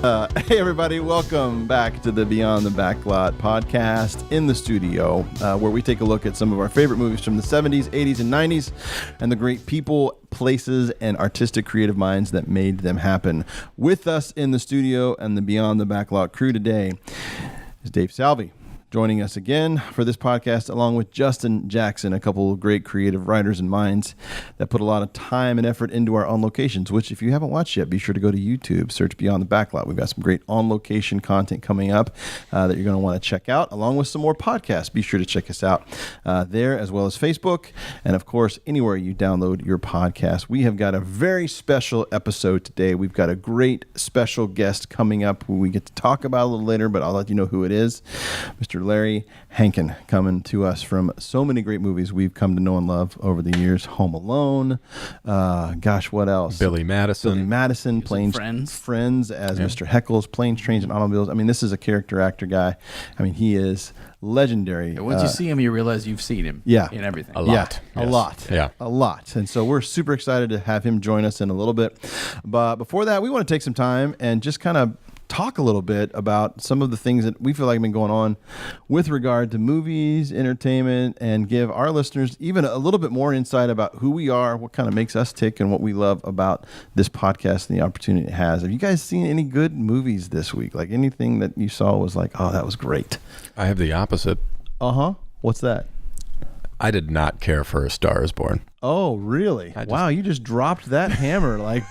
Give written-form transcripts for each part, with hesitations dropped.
Hey everybody, welcome back to the Beyond the Backlot podcast in the studio, where we take a look at some of our favorite movies from the 70s, 80s, and 90s, and the great people, places, and artistic creative minds that made them happen. With us in the studio and the Beyond the Backlot crew today is Dave Salvi, joining us again for this podcast, along with Justin Jackson, a couple of great creative writers and minds that put a lot of time and effort into our On Locations, which if you haven't watched yet, be sure to go to YouTube, search Beyond the Backlot. We've got some great On Location content coming up that you're going to want to check out, along with some more podcasts. Be sure to check us out there, as well as Facebook, and of course, anywhere you download your podcast. We have got a very special episode today. We've got a great special guest coming up who we get to talk about a little later, but I'll let you know who it is. Mr. Larry Hankin, coming to us from so many great movies we've come to know and love over the years. Home Alone. What else? Billy Madison playing Friends as Mr. Heckles, Planes, Trains, and Automobiles. I mean, this is a character actor guy. I mean, he is legendary. Once you see him, you realize you've seen him in everything. A lot. A lot. And so we're super excited to have him join us in a little bit. But before that, we want to take some time and just kind of talk a little bit about some of the things that we feel like have been going on with regard to movies, entertainment, and give our listeners even a little bit more insight about who we are, what kind of makes us tick, and what we love about this podcast and the opportunity it has. Have you guys seen any good movies this week? Like anything that you saw was like, oh, that was great? I have the opposite. What's that? I did not care for A Star Is Born. Oh, really? Wow, you just dropped that hammer like...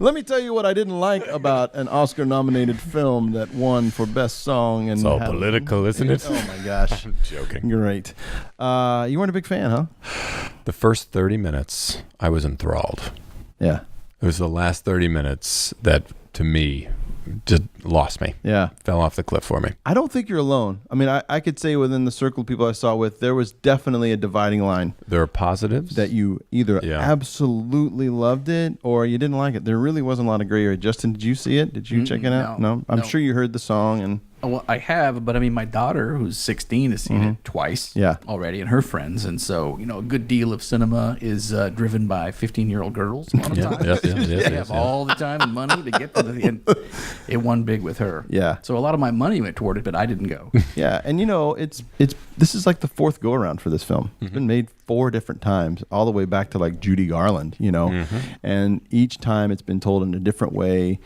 Let me tell you what I didn't like about an Oscar-nominated film that won for Best Song. And it's all political, isn't it? Oh, my gosh. I'm joking. Great. You weren't a big fan, huh? The first 30 minutes, I was enthralled. Yeah. It was the last 30 minutes that, to me, just lost me. Yeah. Fell off the cliff for me. I don't think you're alone. I mean, I could say within the circle of people I saw with, there was definitely a dividing line. There are positives. That you either absolutely loved it or you didn't like it. There really wasn't a lot of gray area. Justin, did you see it? Did you check it out? No? I'm sure you heard the song and... Well, I have, but I mean, my daughter, who's 16, has seen it twice already, and her friends. And so, a good deal of cinema is driven by 15-year-old girls. A lot of times. They have all the time and money to get to the end. It won big with her. Yeah. So a lot of my money went toward it, but I didn't go. Yeah, and this is like the fourth go-around for this film. It's been made 4 different times, all the way back to like Judy Garland, and each time it's been told in a different way.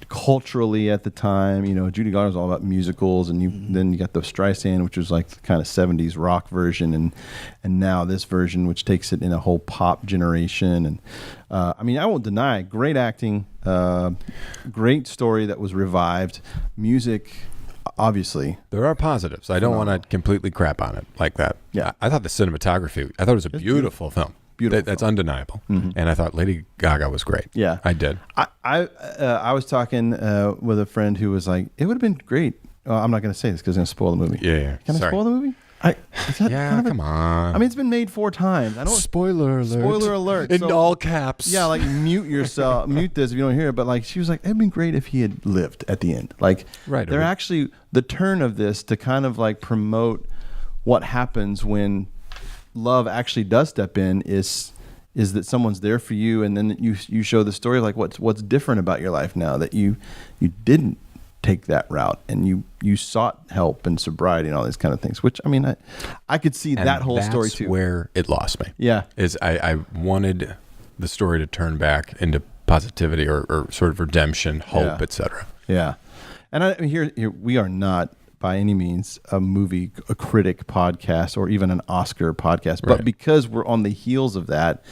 Culturally at the time, Judy Garland was all about musicals, and then you got the Streisand, which was like the kind of 70s rock version, and now this version, which takes it in a whole pop generation. And I won't deny, great acting, great story that was revived, music, obviously. There are positives. I don't want to completely crap on it like that. Yeah. I thought the cinematography, it was a beautiful film. That's undeniable. And I thought Lady Gaga was great. Yeah. I did. I was talking with a friend who was like, it would have been great. I'm not going to say this because it's going to spoil the movie. Yeah. Can I spoil the movie? Come on. I mean, it's been made 4 times. Spoiler alert. Spoiler alert. In all caps. Yeah, like mute yourself. Mute this if you don't hear it. But like, she was like, it'd been great if he had lived at the end. Like, they're actually, the turn of this to kind of like promote what happens when love actually does step in is that someone's there for you, and then you show the story like what's different about your life now that you didn't take that route and you sought help and sobriety and all these kind of things, which I mean I could see and that whole story too. That's where it lost me. Yeah. Is I wanted the story to turn back into positivity or sort of redemption, hope, etc. Yeah. And here we are not by any means a critic podcast or even an Oscar podcast, but because we're on the heels of that,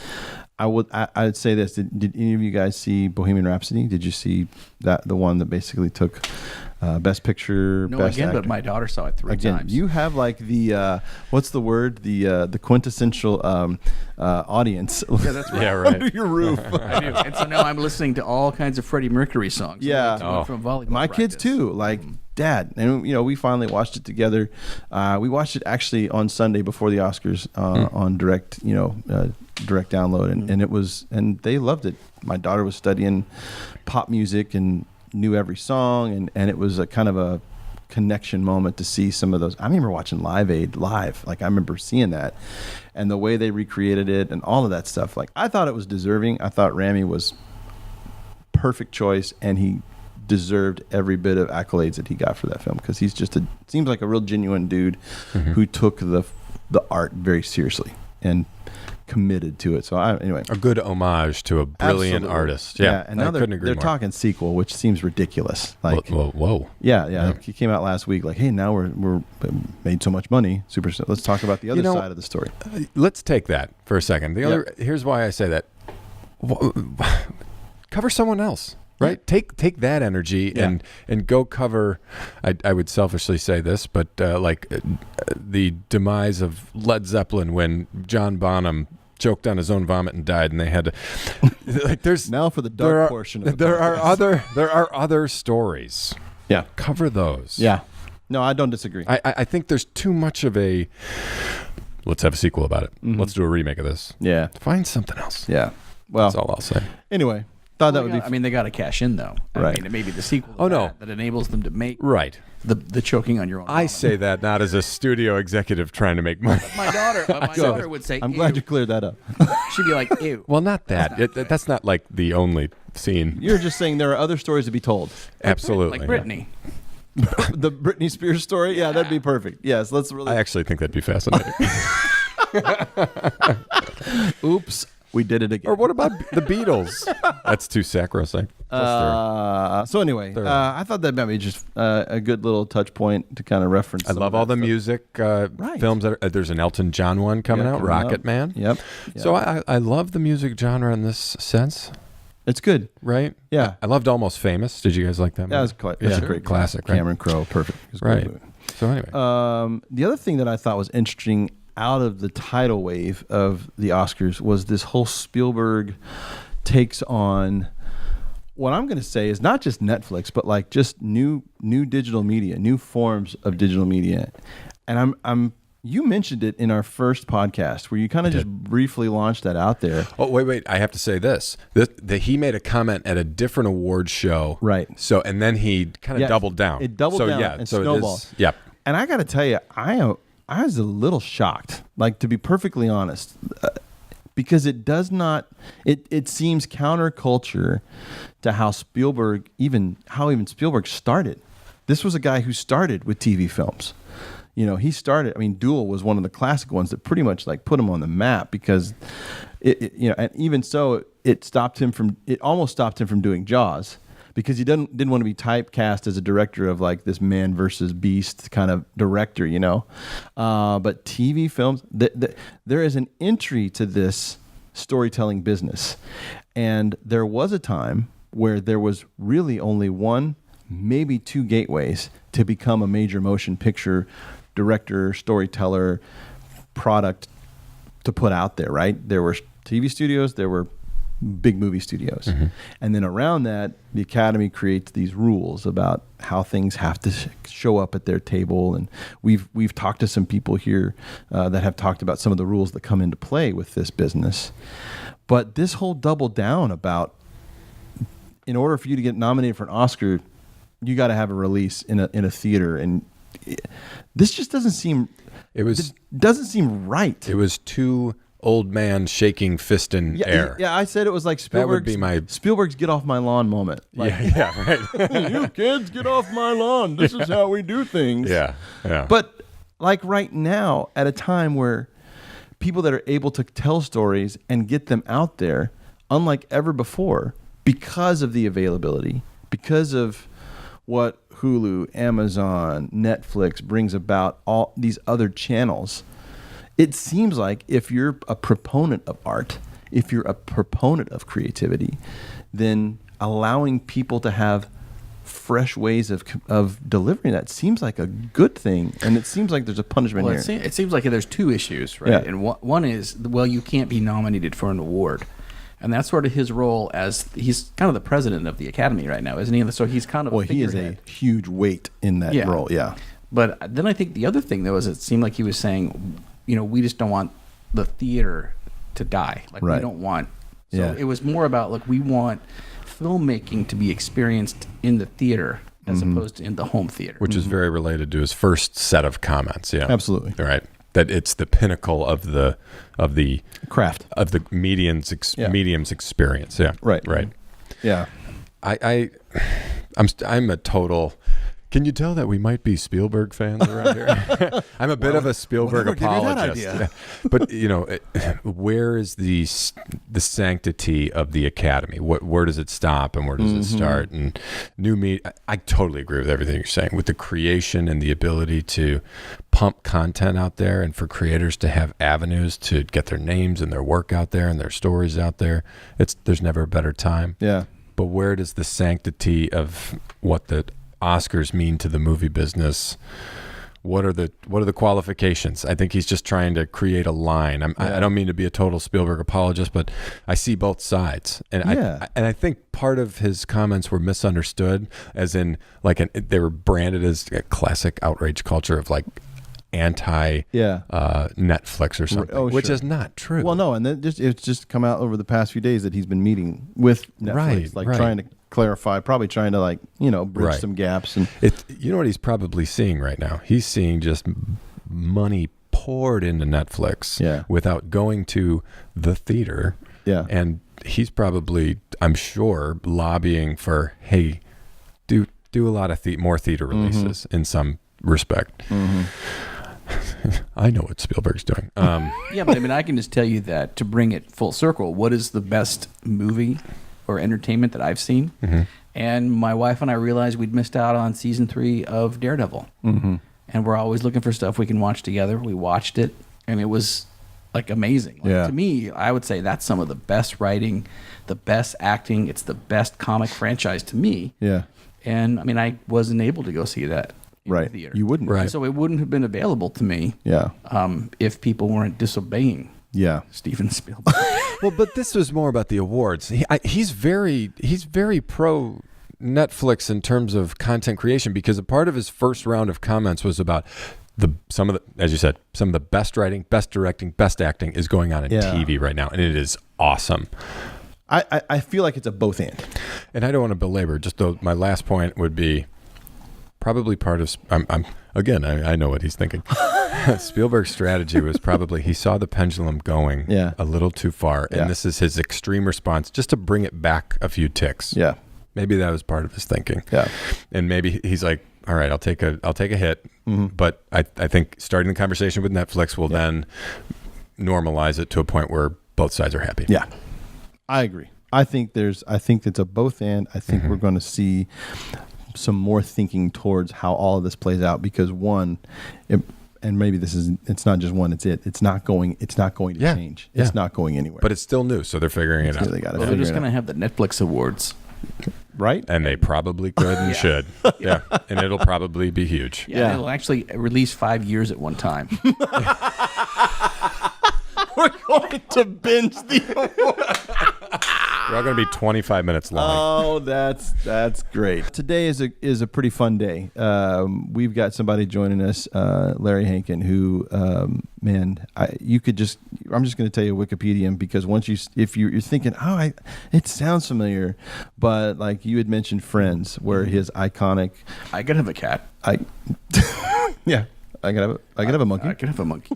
I'd say this. Did any of you guys see Bohemian Rhapsody? Did you see that, the one that basically took Best Picture, Best Actor? But my daughter saw it 3 times. You have like the what's the word? The quintessential audience. Yeah, that's right. Yeah, right. Under your roof. I do. And so now I'm listening to all kinds of Freddie Mercury songs. Yeah. From volleyball My practice. kids too. Like Dad, and we finally watched it together. We watched it actually on Sunday before the Oscars on direct download, and they loved it. My daughter was studying pop music and knew every song, and it was a kind of a connection moment to see some of those. I remember watching Live Aid live. Like I remember seeing that, and the way they recreated it and all of that stuff. Like I thought it was deserving. I thought Rami was perfect choice, and he deserved every bit of accolades that he got for that film, because he's just seems like a real genuine dude who took the art very seriously and committed to it. So anyway, a good homage to a brilliant artist. Yeah, and now they're talking sequel, which seems ridiculous. Like, whoa. Yeah. He came out last week. Like, hey, now we're made so much money. Let's talk about the other side of the story. Let's take that for a second. Here's why I say that. Cover someone else. Right, take that energy and go cover. I would selfishly say this, but the demise of Led Zeppelin when John Bonham choked on his own vomit and died, and they had to. There's now for the dark portion of it. There are other stories. Yeah, cover those. Yeah, no, I don't disagree. I think there's too much of a. Let's have a sequel about it. Let's do a remake of this. Yeah, find something else. Yeah, well, that's all I'll say. Anyway. That would be. I mean, they got to cash in though. Right. I mean, it may be the sequel. That enables them to make the choking on your own. I say that not as a studio executive trying to make money. My daughter would say. I'm glad you cleared that up. She'd be like, "Ew." Well, not that. That's not like the only scene. You're just saying there are other stories to be told. Absolutely, like Britney. The Britney Spears story. Yeah, that'd be perfect. Yes, let's really. I actually think that'd be fascinating. Oops. We did it again. Or what about the Beatles? That's too sacrosanct. So anyway, I thought that might be just a good little touch point to kind of reference. I love all the music films. There's an Elton John one coming out, Rocket Man. Yep. So I love the music genre in this sense. It's good. Right? Yeah. I loved Almost Famous. Did you guys like that movie? That's a great classic. Right? Cameron Crowe, perfect. Right. So anyway. The other thing that I thought was interesting out of the tidal wave of the Oscars was this whole Spielberg takes on what I'm going to say is not just Netflix, but like just new digital media, new forms of digital media. And you mentioned it in our first podcast where you kind of just briefly launched that out there. Oh, wait. I have to say this. He made a comment at a different award show. Right. So, and then he kind of doubled down. It doubled down and snowballed. Yep. And I got to tell you, I was a little shocked, like, to be perfectly honest, because it does not. It seems counterculture to how Spielberg Spielberg started. This was a guy who started with TV films. He started. I mean, Duel was one of the classic ones that pretty much like put him on the map because and even so, it almost stopped him from doing Jaws. Because he didn't want to be typecast as a director of like this man versus beast kind of director, But TV films, there is an entry to this storytelling business. And there was a time where there was really only one, maybe two gateways to become a major motion picture director, storyteller, product to put out there, right? There were TV studios, there were big movie studios. Mm-hmm. And then around that, the Academy creates these rules about how things have to show up at their table. And we've talked to some people here that have talked about some of the rules that come into play with this business. But this whole double down about, in order for you to get nominated for an Oscar, you got to have a release in a theater. And this just doesn't seem right. It was too old man shaking fist in air. Yeah, I said it was like Spielberg's get off my lawn moment. Like, right. You kids, get off my lawn. This is how we do things. Yeah. But like right now, at a time where people that are able to tell stories and get them out there, unlike ever before, because of the availability, because of what Hulu, Amazon, Netflix brings about all these other channels. It seems like if you're a proponent of art, if you're a proponent of creativity, then allowing people to have fresh ways of delivering that seems like a good thing. And it seems like there's a punishment here. It seems like there's two issues, right? Yeah. And one is, you can't be nominated for an award. And that's sort of his role as he's kind of the president of the Academy right now, isn't he? So he's kind of he is a huge weight in that role, yeah. But then I think the other thing, though, is it seemed like he was saying, we just don't want the theater to die. Like, we don't want. So it was more about, we want filmmaking to be experienced in the theater as opposed to in the home theater. Which is very related to his first set of comments. Yeah, absolutely. Right. That it's the pinnacle of the craft of the medium's experience. Yeah. Right. Yeah. I'm a total. Can you tell that we might be Spielberg fans around here? I'm a bit of a Spielberg apologist. But, where is the sanctity of the Academy? Where does it stop and where does it start? And new media, I totally agree with everything you're saying. With the creation and the ability to pump content out there and for creators to have avenues to get their names and their work out there and their stories out there, there's never a better time. Yeah. But where does the sanctity of what the Oscars mean to the movie business? What are the qualifications? I think he's just trying to create a line. I don't mean to be a total Spielberg apologist, but I see both sides, and I think part of his comments were misunderstood, as in they were branded as a classic outrage culture of anti Netflix or something, which is not true. Well, no, and then it's just come out over the past few days that he's been meeting with Netflix, trying to clarify, probably trying to bridge some gaps. And you know what he's probably seeing right now? He's seeing just money poured into Netflix without going to the theater. Yeah. And he's probably, I'm sure, lobbying for, hey, do a lot of more theater releases in some respect. I know what Spielberg's doing. Yeah, but I can just tell you that, to bring it full circle, what is the best movie or entertainment that I've seen? And my wife and I realized we'd missed out on season 3 of Daredevil. And we're always looking for stuff we can watch together. We watched it, and it was amazing. To me, I would say that's some of the best writing, the best acting. It's the best comic franchise to me. Yeah. And I wasn't able to go see that in the theater. You wouldn't. Right. So it wouldn't have been available to me. Yeah. If people weren't disobeying. Yeah. Steven Spielberg. Well, but this was more about the awards. He's very pro Netflix in terms of content creation, because a part of his first round of comments was about as you said, some of the best writing, best directing, best acting is going on in TV right now, and it is awesome. I feel like it's a both and. And I don't want to belabor. Just though, my last point would be probably part of. I know what he's thinking. Spielberg's strategy was probably he saw the pendulum going a little too far, and this is his extreme response, just to bring it back a few ticks. Yeah, maybe that was part of his thinking. Yeah, and maybe he's like, all right, I'll take a hit, but I think starting the conversation with Netflix will then normalize it to a point where both sides are happy. Yeah, I agree. I think it's a both and. I think we're going to see some more thinking towards how all of this plays out, because and maybe it's not just one, it's not going to change. It's not going anywhere. But it's still new, so they're figuring it out. They're just going to have the Netflix awards. Right? And they probably could and should. Yeah. And it'll probably be huge. Yeah. It'll actually release 5 years at one time. We're going to binge the award. We're all going to be 25 minutes long. Oh, that's great. Today is a pretty fun day. We've got somebody joining us, Larry Hankin, who, I'm just going to tell you Wikipedia, because if you're thinking, it sounds familiar, but like you had mentioned Friends, where his iconic. I could have a cat. Yeah. I could have a monkey. I could have a monkey.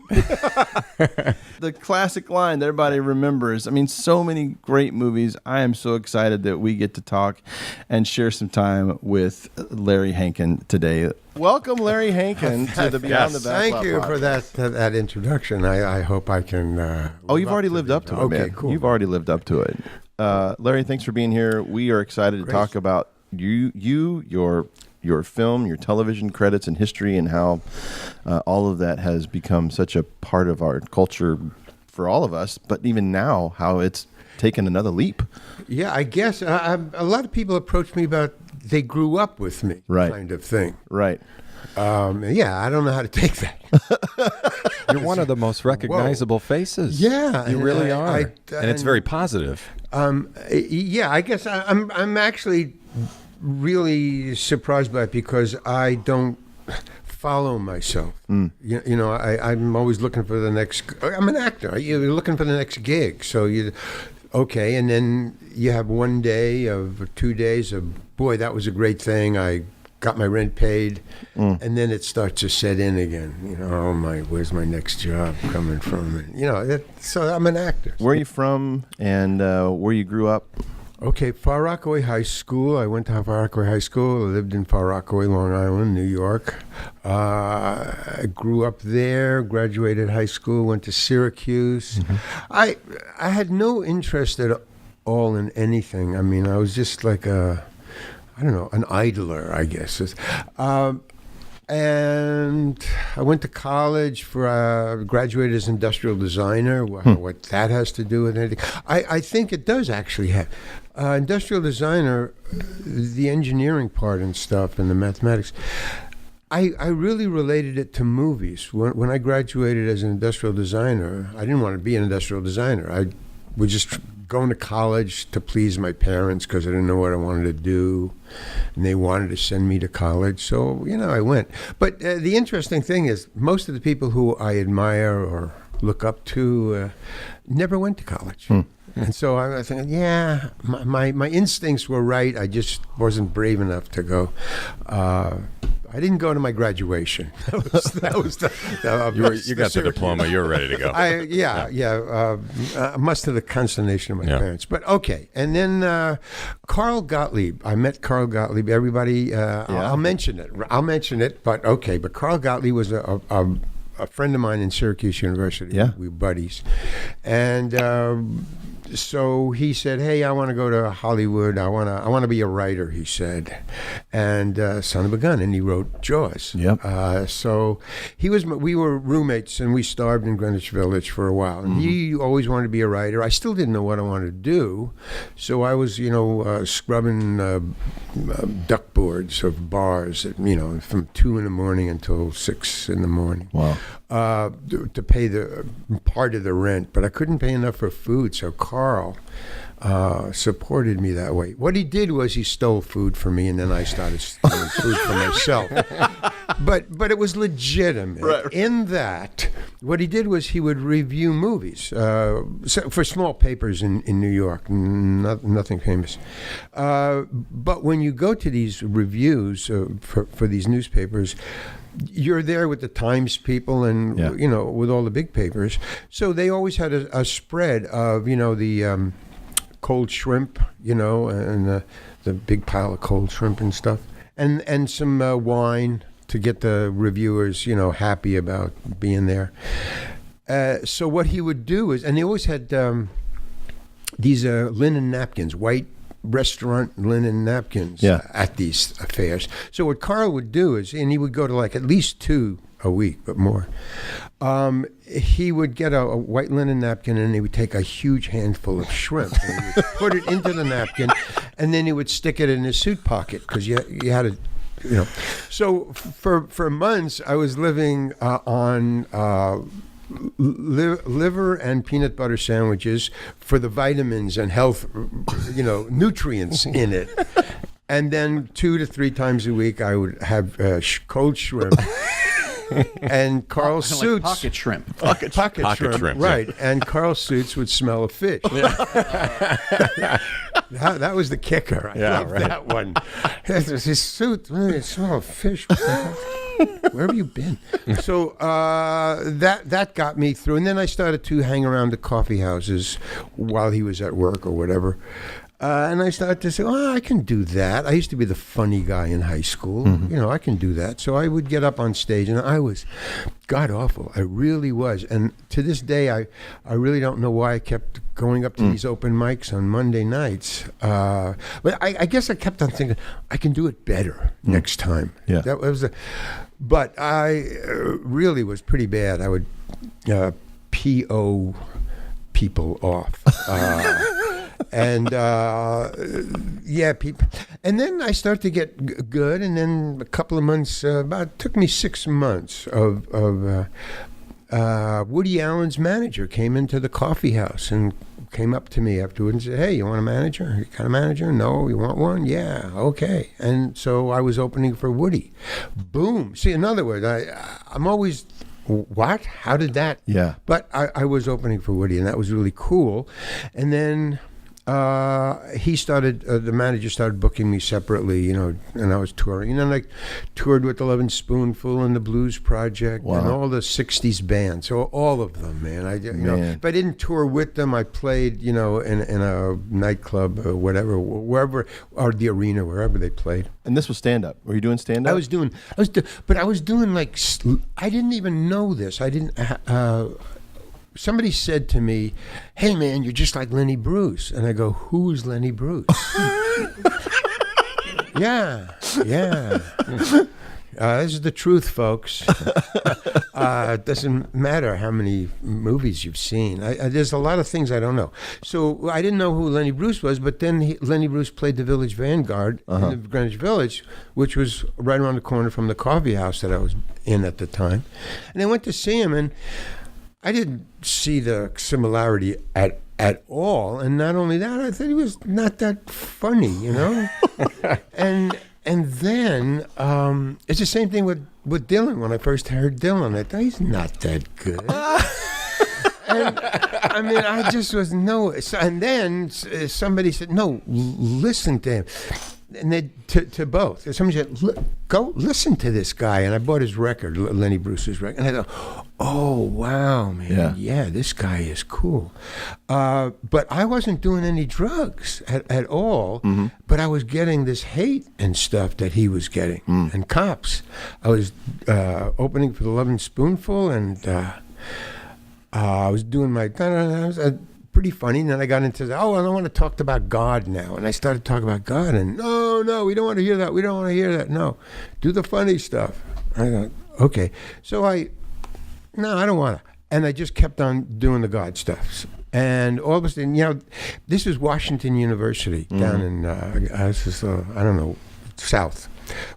The classic line that everybody remembers. So many great movies. I am so excited that we get to talk and share some time with Larry Hankin today. Welcome, Larry Hankin, to the Beyond the Backlot. Thank you podcast. for that introduction. I hope I can. You've already lived up to it, man. Cool. You've already lived up to it. Larry, thanks for being here. We are excited to talk about your film, your television credits and history, and how all of that has become such a part of our culture for all of us, but even now, how it's taken another leap. Yeah, I guess a lot of people approach me about they grew up with me, kind of thing. Right. I don't know how to take that. You're one of the most recognizable faces. Yeah. You really are. And it's very positive. I guess I'm actually really surprised by it, because I don't follow myself. I'm always looking for the next. I'm an actor. You're looking for the next gig. So and then you have 1 day of 2 days of, boy, that was a great thing. I got my rent paid, and then it starts to set in again. Where's my next job coming from? So I'm an actor. Where are you from, and where you grew up? Okay, Far Rockaway High School. I went to Far Rockaway High School. I lived in Far Rockaway, Long Island, New York. I grew up there, graduated high school, went to Syracuse. I had no interest at all in anything. I mean, I was just like an idler, I guess. And I went to college graduated as industrial designer. What that has to do with anything? I think it does actually have. Industrial designer, the engineering part and stuff and the mathematics, I really related it to movies. When I graduated as an industrial designer, I didn't want to be an industrial designer. I was just going to college to please my parents because I didn't know what I wanted to do, and they wanted to send me to college. So, I went. But the interesting thing is most of the people who I admire or look up to never went to college. And so I was thinking, my instincts were right. I just wasn't brave enough to go. I didn't go to my graduation. That was you got the diploma. You were ready to go. Much to the consternation of my parents. But okay. And then Carl Gottlieb. I met Carl Gottlieb. Everybody, I'll mention it. But okay. But Carl Gottlieb was a friend of mine in Syracuse University. Yeah. We were buddies. And so he said, "Hey, I want to go to Hollywood. I want to be a writer," he said. And son of a gun, and he wrote Jaws. Yep. So we were roommates, and we starved in Greenwich Village for a while. And he always wanted to be a writer. I still didn't know what I wanted to do, so I was, scrubbing duck boards of bars, from 2 a.m. until 6 a.m. Wow. To pay the part of the rent, but I couldn't pay enough for food, so Carl supported me that way. What he did was he stole food from me, and then I started stealing food for myself. But it was legitimate. Right. In that, what he did was he would review movies for small papers in New York, nothing famous. But when you go to these reviews for these newspapers, you're there with the Times people and, with all the big papers. So they always had a spread of, the cold shrimp, and the big pile of cold shrimp and stuff. And some wine to get the reviewers, happy about being there. So what he would do is, and they always had these linen napkins, white restaurant linen napkins at these affairs. So what Carl would do is, and he would go to like at least 2 a week, but more. He would get a white linen napkin, and he would take a huge handful of shrimp and he would put it into the napkin, and then he would stick it in his suit pocket because you had to, So for months I was living on liver and peanut butter sandwiches for the vitamins and health, nutrients in it. And then 2 to 3 times a week I would have cold shrimp. And Carl's suits, like pocket shrimp, pocket shrimp, right? And Carl's suits would smell of fish. That was the kicker. I loved that one. His suit, it smelled of fish. Where have you been? So that got me through, and then I started to hang around the coffee houses while he was at work or whatever. And I started to say, I can do that. I used to be the funny guy in high school. I can do that. So I would get up on stage, and I was god-awful. I really was. And to this day, I really don't know why I kept going up to these open mics on Monday nights. But I guess I kept on thinking, I can do it better next time. Yeah. That was but I really was pretty bad. I would P.O. people off. And people. And then I started to get good, and then a couple of months, took me 6 months of Woody Allen's manager came into the coffee house and came up to me afterwards and said, "Hey, you want a manager? You got a manager? No, you want one? Yeah, okay." And so I was opening for Woody. Boom. See, in other words, I'm always, what? How did that? Yeah. But I was opening for Woody, and that was really cool. And then he started, the manager started booking me separately, and I was touring. And then I toured with the Love and Spoonful and the Blues Project and all the 60s bands, so all of them, man. If I didn't tour with them, I played, in a nightclub or whatever, wherever, or the arena, wherever they played. And this was stand-up. Were you doing stand-up? But I was doing like, I didn't even know this. Somebody said to me, "Hey man, you're just like Lenny Bruce," and I go, "Who's Lenny Bruce?" Yeah. This is the truth, folks. It doesn't matter how many movies you've seen. There's a lot of things I don't know. So I didn't know who Lenny Bruce was, but then Lenny Bruce played the Village Vanguard in the Greenwich Village, which was right around the corner from the coffee house that I was in at the time. And I went to see him, and I didn't see the similarity at all. And not only that, I thought he was not that funny, and then it's the same thing with Dylan. When I first heard Dylan, I thought he's not that good. And I mean, I just was and then somebody said, "No, listen to him." And they to both. Somebody said, "Go listen to this guy." And I bought his record, Lenny Bruce's record. And I thought, "Oh wow, man, yeah, this guy is cool." But I wasn't doing any drugs at all. Mm-hmm. But I was getting this hate and stuff that he was getting, and cops. I was opening for the Love and Spoonful, and I was doing my. Pretty funny. And then I got into I don't want to talk about God now. And I started talking about God, and no, we don't want to hear that. We don't want to hear that. No, do the funny stuff. I thought, okay. So I don't want to. And I just kept on doing the God stuff. And all of a sudden, this is Washington University down in, I don't know, south.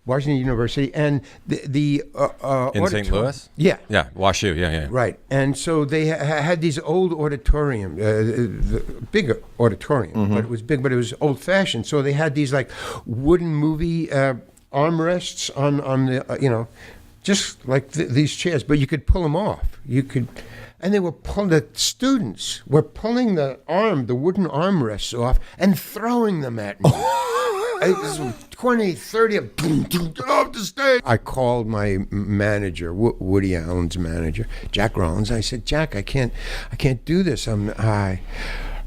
Washington University, and the in St. Louis? Yeah. WashU, yeah. Right, and so they had these old auditorium, big auditorium, but it was big, but it was old-fashioned. So they had these like wooden movie armrests on the, just like these chairs, but you could pull them off. And they were the students were pulling the wooden armrests off and throwing them at me. 20, 30 of them, get off the stage. I called my manager, Woody Allen's manager, Jack Rollins. I said, "Jack, I can't do this. They're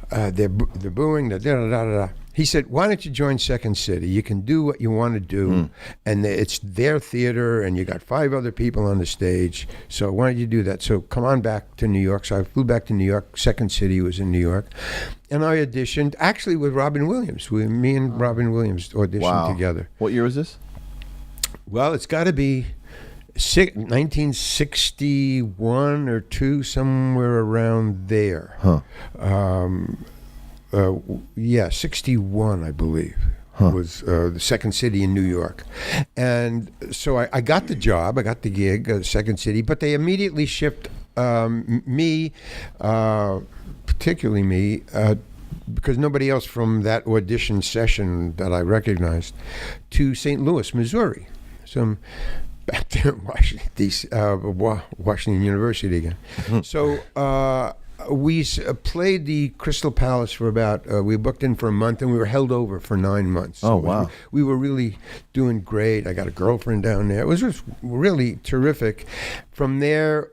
booing, da-da-da-da-da." He said, "Why don't you join Second City? You can do what you want to do, and it's their theater, and you got 5 other people on the stage. So why don't you do that? So come on back to New York." So I flew back to New York. Second City was in New York, and I auditioned actually with Robin Williams. Me and Robin Williams auditioned together. What year was this? Well, it's got to be 1961 or 2, somewhere around there. 61, I believe, was the Second City in New York. And so I got the job, I got the gig, Second City, but they immediately shipped me, particularly me, because nobody else from that audition session that I recognized, to St. Louis, Missouri. So I'm back there in Washington University again. So we played the Crystal Palace for about, we booked in for a month, and we were held over for 9 months. So wow. We were really doing great. I got a girlfriend down there. It was just really terrific. From there,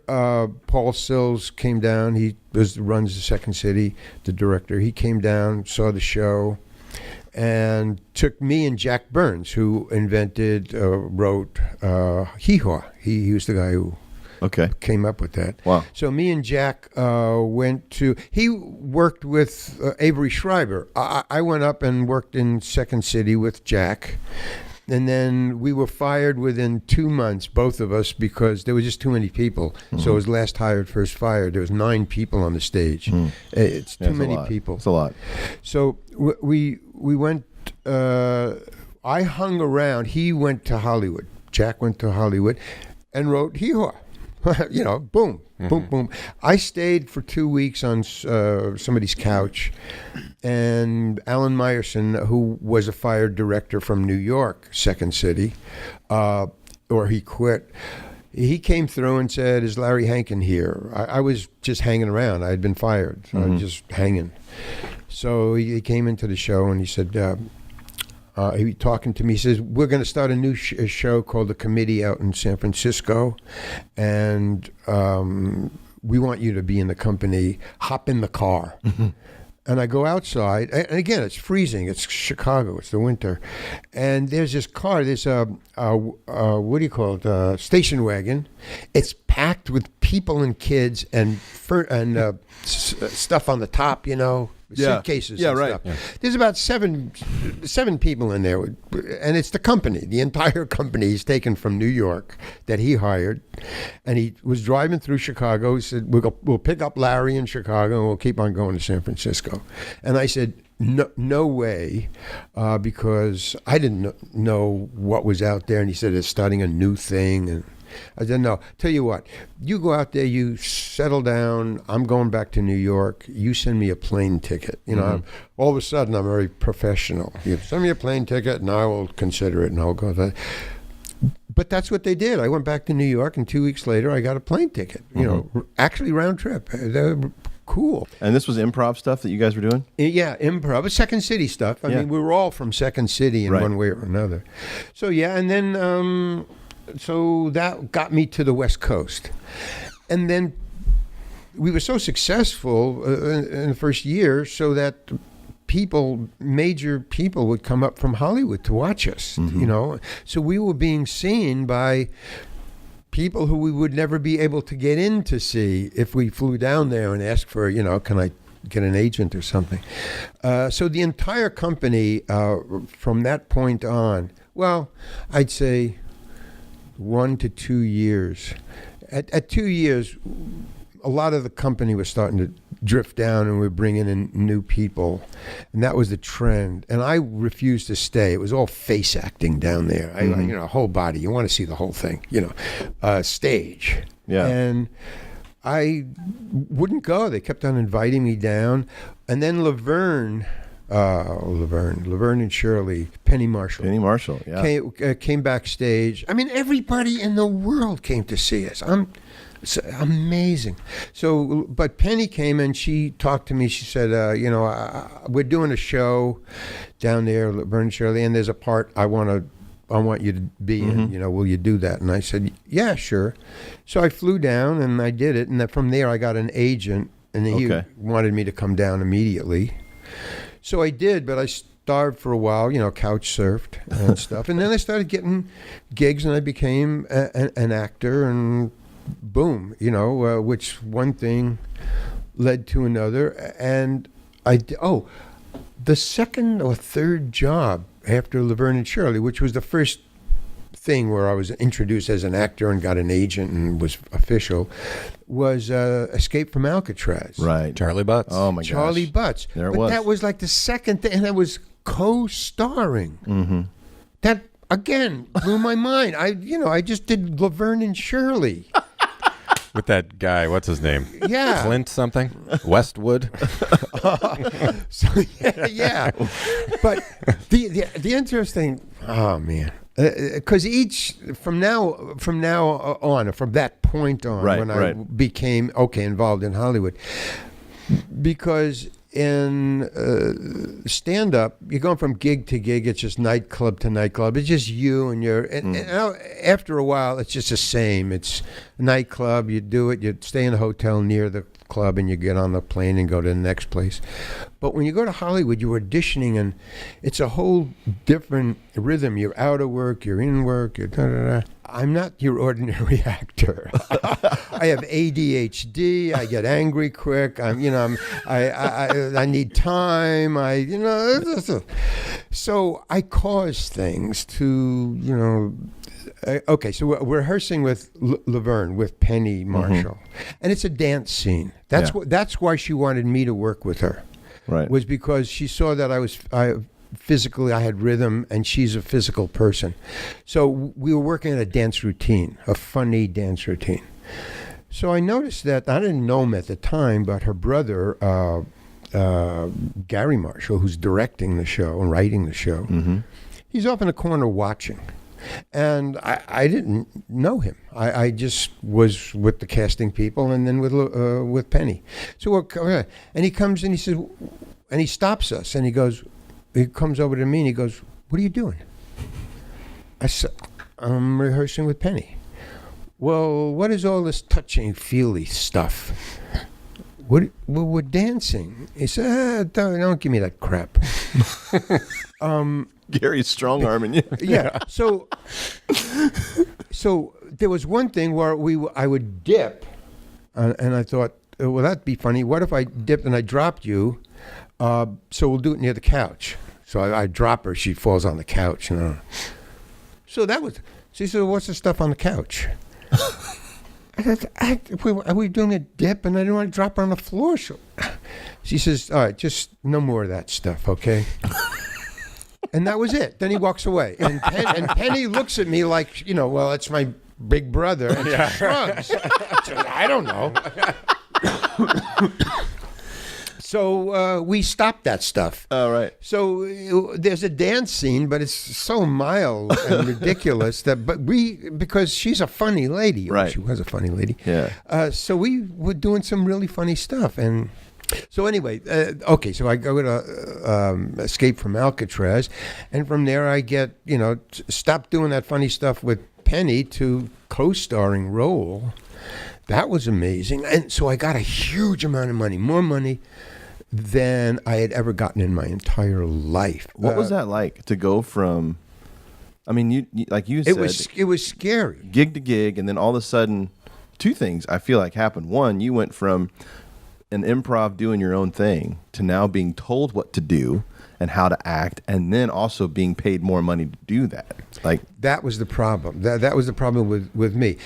Paul Sills came down. He runs the Second City, the director. He came down, saw the show, and took me and Jack Burns, who wrote Hee-Haw. He was the guy who came up with that. Wow. So me and Jack he worked with Avery Schreiber. I went up and worked in Second City with Jack. And then we were fired within 2 months, both of us, because there were just too many people. So it was last hired, first fired. There was 9 people on the stage. It's too many people. It's a lot. So we went, I hung around. He went to Hollywood. Jack went to Hollywood and wrote Hee-Haw. Boom, boom, boom. I stayed for 2 weeks on somebody's couch, and Alan Meyerson, who was a fired director from New York, Second City, or he quit, he came through and said, "Is Larry Hankin here?" I was just hanging around. I had been fired, so I was just hanging. So he came into the show and he said, he was talking to me. He says, we're going to start a new show called The Committee out in San Francisco. And we want you to be in the company. Hop in the car. And I go outside, and again, it's freezing. It's Chicago. It's the winter, and there's this car. There's what do you call it? Station wagon. It's packed with people and kids and stuff on the top. Suitcases. Yeah, and right. Stuff. Yeah. There's about seven people in there, and it's the company. The entire company is taken from New York that he hired, and he was driving through Chicago. He said, "We'll pick up Larry in Chicago, and we'll keep on going to San Francisco." And I said, No way, because I didn't know what was out there. And he said, it's starting a new thing. And I said, no, tell you what, you go out there, you settle down. I'm going back to New York. You send me a plane ticket. All of a sudden, I'm very professional. You send me a plane ticket, and I will consider it, and I'll go there. But that's what they did. I went back to New York, and 2 weeks later, I got a plane ticket. Actually round trip. They were cool. And this was improv stuff that you guys were doing? Yeah, improv. It's Second City stuff. I mean, we were all from Second City in one way or another. So, yeah, and then so that got me to the West Coast. And then we were so successful in the first year so that major people would come up from Hollywood to watch us, So we were being seen by people who we would never be able to get in to see if we flew down there and asked for, can I get an agent or something. So the entire company, from that point on, well, I'd say 1 to 2 years. At 2 years, a lot of the company was starting to drift down, and we're bringing in new people, and that was the trend. And I refused to stay. It was all face acting down there. Whole body. You want to see the whole thing. Stage. Yeah. And I wouldn't go. They kept on inviting me down, and then Laverne and Shirley, Penny Marshall, yeah, came backstage. I mean, everybody in the world came to see us. It's amazing. So, but Penny came and she talked to me. She said, we're doing a show down there, Laverne and Shirley, and there's a part I want you to be in. Will you do that? And I said, yeah, sure. So I flew down and I did it, and from there I got an agent, and he wanted me to come down immediately. So I did, but I starved for a while, couch surfed and stuff. And then I started getting gigs, and I became an actor, and boom, which one thing led to another. And the second or third job after Laverne and Shirley, which was the first thing where I was introduced as an actor and got an agent and was official, was Escape from Alcatraz. Right. Charlie Butts. Oh, my gosh. Charlie Butts. There it was. But that was like the second thing, and I was co-starring. Mm-hmm. That, again, blew my mind. I just did Laverne and Shirley. With that guy, what's his name? Yeah. Clint something? Westwood? So, yeah. But the interesting, oh, man. Because from that point on, when I became involved in Hollywood, because in stand-up, you're going from gig to gig. It's just nightclub to nightclub. It's just you and and after a while, it's just the same. It's nightclub. You do it. You stay in a hotel near the club, and you get on the plane and go to the next place. But when you go to Hollywood, you're auditioning, and it's a whole different rhythm. You're out of work. You're in work. You're da-da-da. I'm not your ordinary actor. I have ADHD. I get angry quick. I need time. So I cause things to, okay, so we're rehearsing with Laverne, with Penny Marshall, and it's a dance scene. That's why she wanted me to work with her. Right. Was because she saw that physically I had rhythm, and she's a physical person. So we were working on a dance routine, a funny dance routine. So I noticed that, I didn't know him at the time, but her brother, Gary Marshall, who's directing the show and writing the show, he's off in the corner watching. And I didn't know him. I just was with the casting people, and then with Penny. So and he comes and he says, and he stops us, and he comes over to me, and he goes, "What are you doing?" I said, "I'm rehearsing with Penny." "Well, what is all this touching-feely stuff?" Well, we're dancing. He said, don't give me that crap. Gary's strong-arming you. Yeah. So there was one thing where I would dip, and I thought, well, that'd be funny. What if I dipped and I dropped you? So we'll do it near the couch. So I drop her. She falls on the couch. So that was. She said, "What's the stuff on the couch?" I said, are we doing a dip? And I didn't want to drop her on the floor. So she says, "All right, just no more of that stuff, okay?" And that was it. Then he walks away. And Penny looks at me like, well, it's my big brother. And she shrugs. She says, "I don't know." So we stopped that stuff. Oh, right. So there's a dance scene, but it's so mild and ridiculous because she's a funny lady. Right. She was a funny lady. Yeah. So we were doing some really funny stuff. And so anyway, okay, so I go to Escape from Alcatraz. And from there I get, stop doing that funny stuff with Penny to co-starring role. That was amazing. And so I got a huge amount of money, more money than I had ever gotten in my entire life. What was that like to go from? I mean, you like you said, it was scary, gig to gig, and then all of a sudden, two things I feel like happened. One, you went from an improv doing your own thing to now being told what to do and how to act, and then also being paid more money to do that. Like that was the problem. That was the problem with me.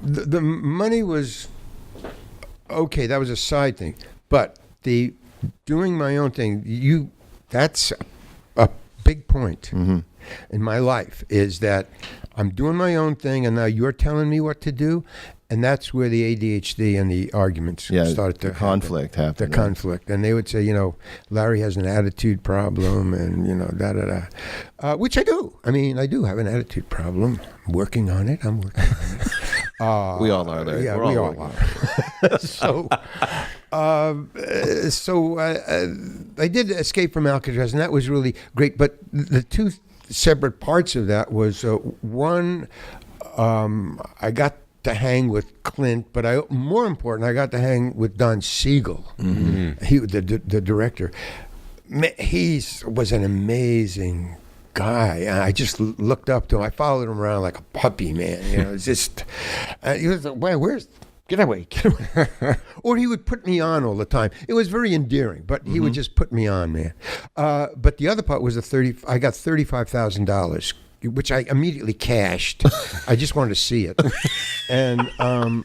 The money was okay. That was a side thing, but the doing my own thing, that's a big point in my life, is that I'm doing my own thing and now you're telling me what to do. And that's where the ADHD and the arguments started to conflict happened. The conflict. And they would say, Larry has an attitude problem and, da-da-da. Which I do. I mean, I do have an attitude problem. I'm working on it. We all are there. Yeah, we all are. So I did Escape from Alcatraz, and that was really great. But the two separate parts of that was, one, I got to hang with Clint, but more important, I got to hang with Don Siegel, the director. He was an amazing guy. I just looked up to him. I followed him around like a puppy, man. It's just he was like, "Where's? Get away!" Or he would put me on all the time. It was very endearing, but he would just put me on, man. But the other part was I got $35,000. Which I immediately cashed. I just wanted to see it. And so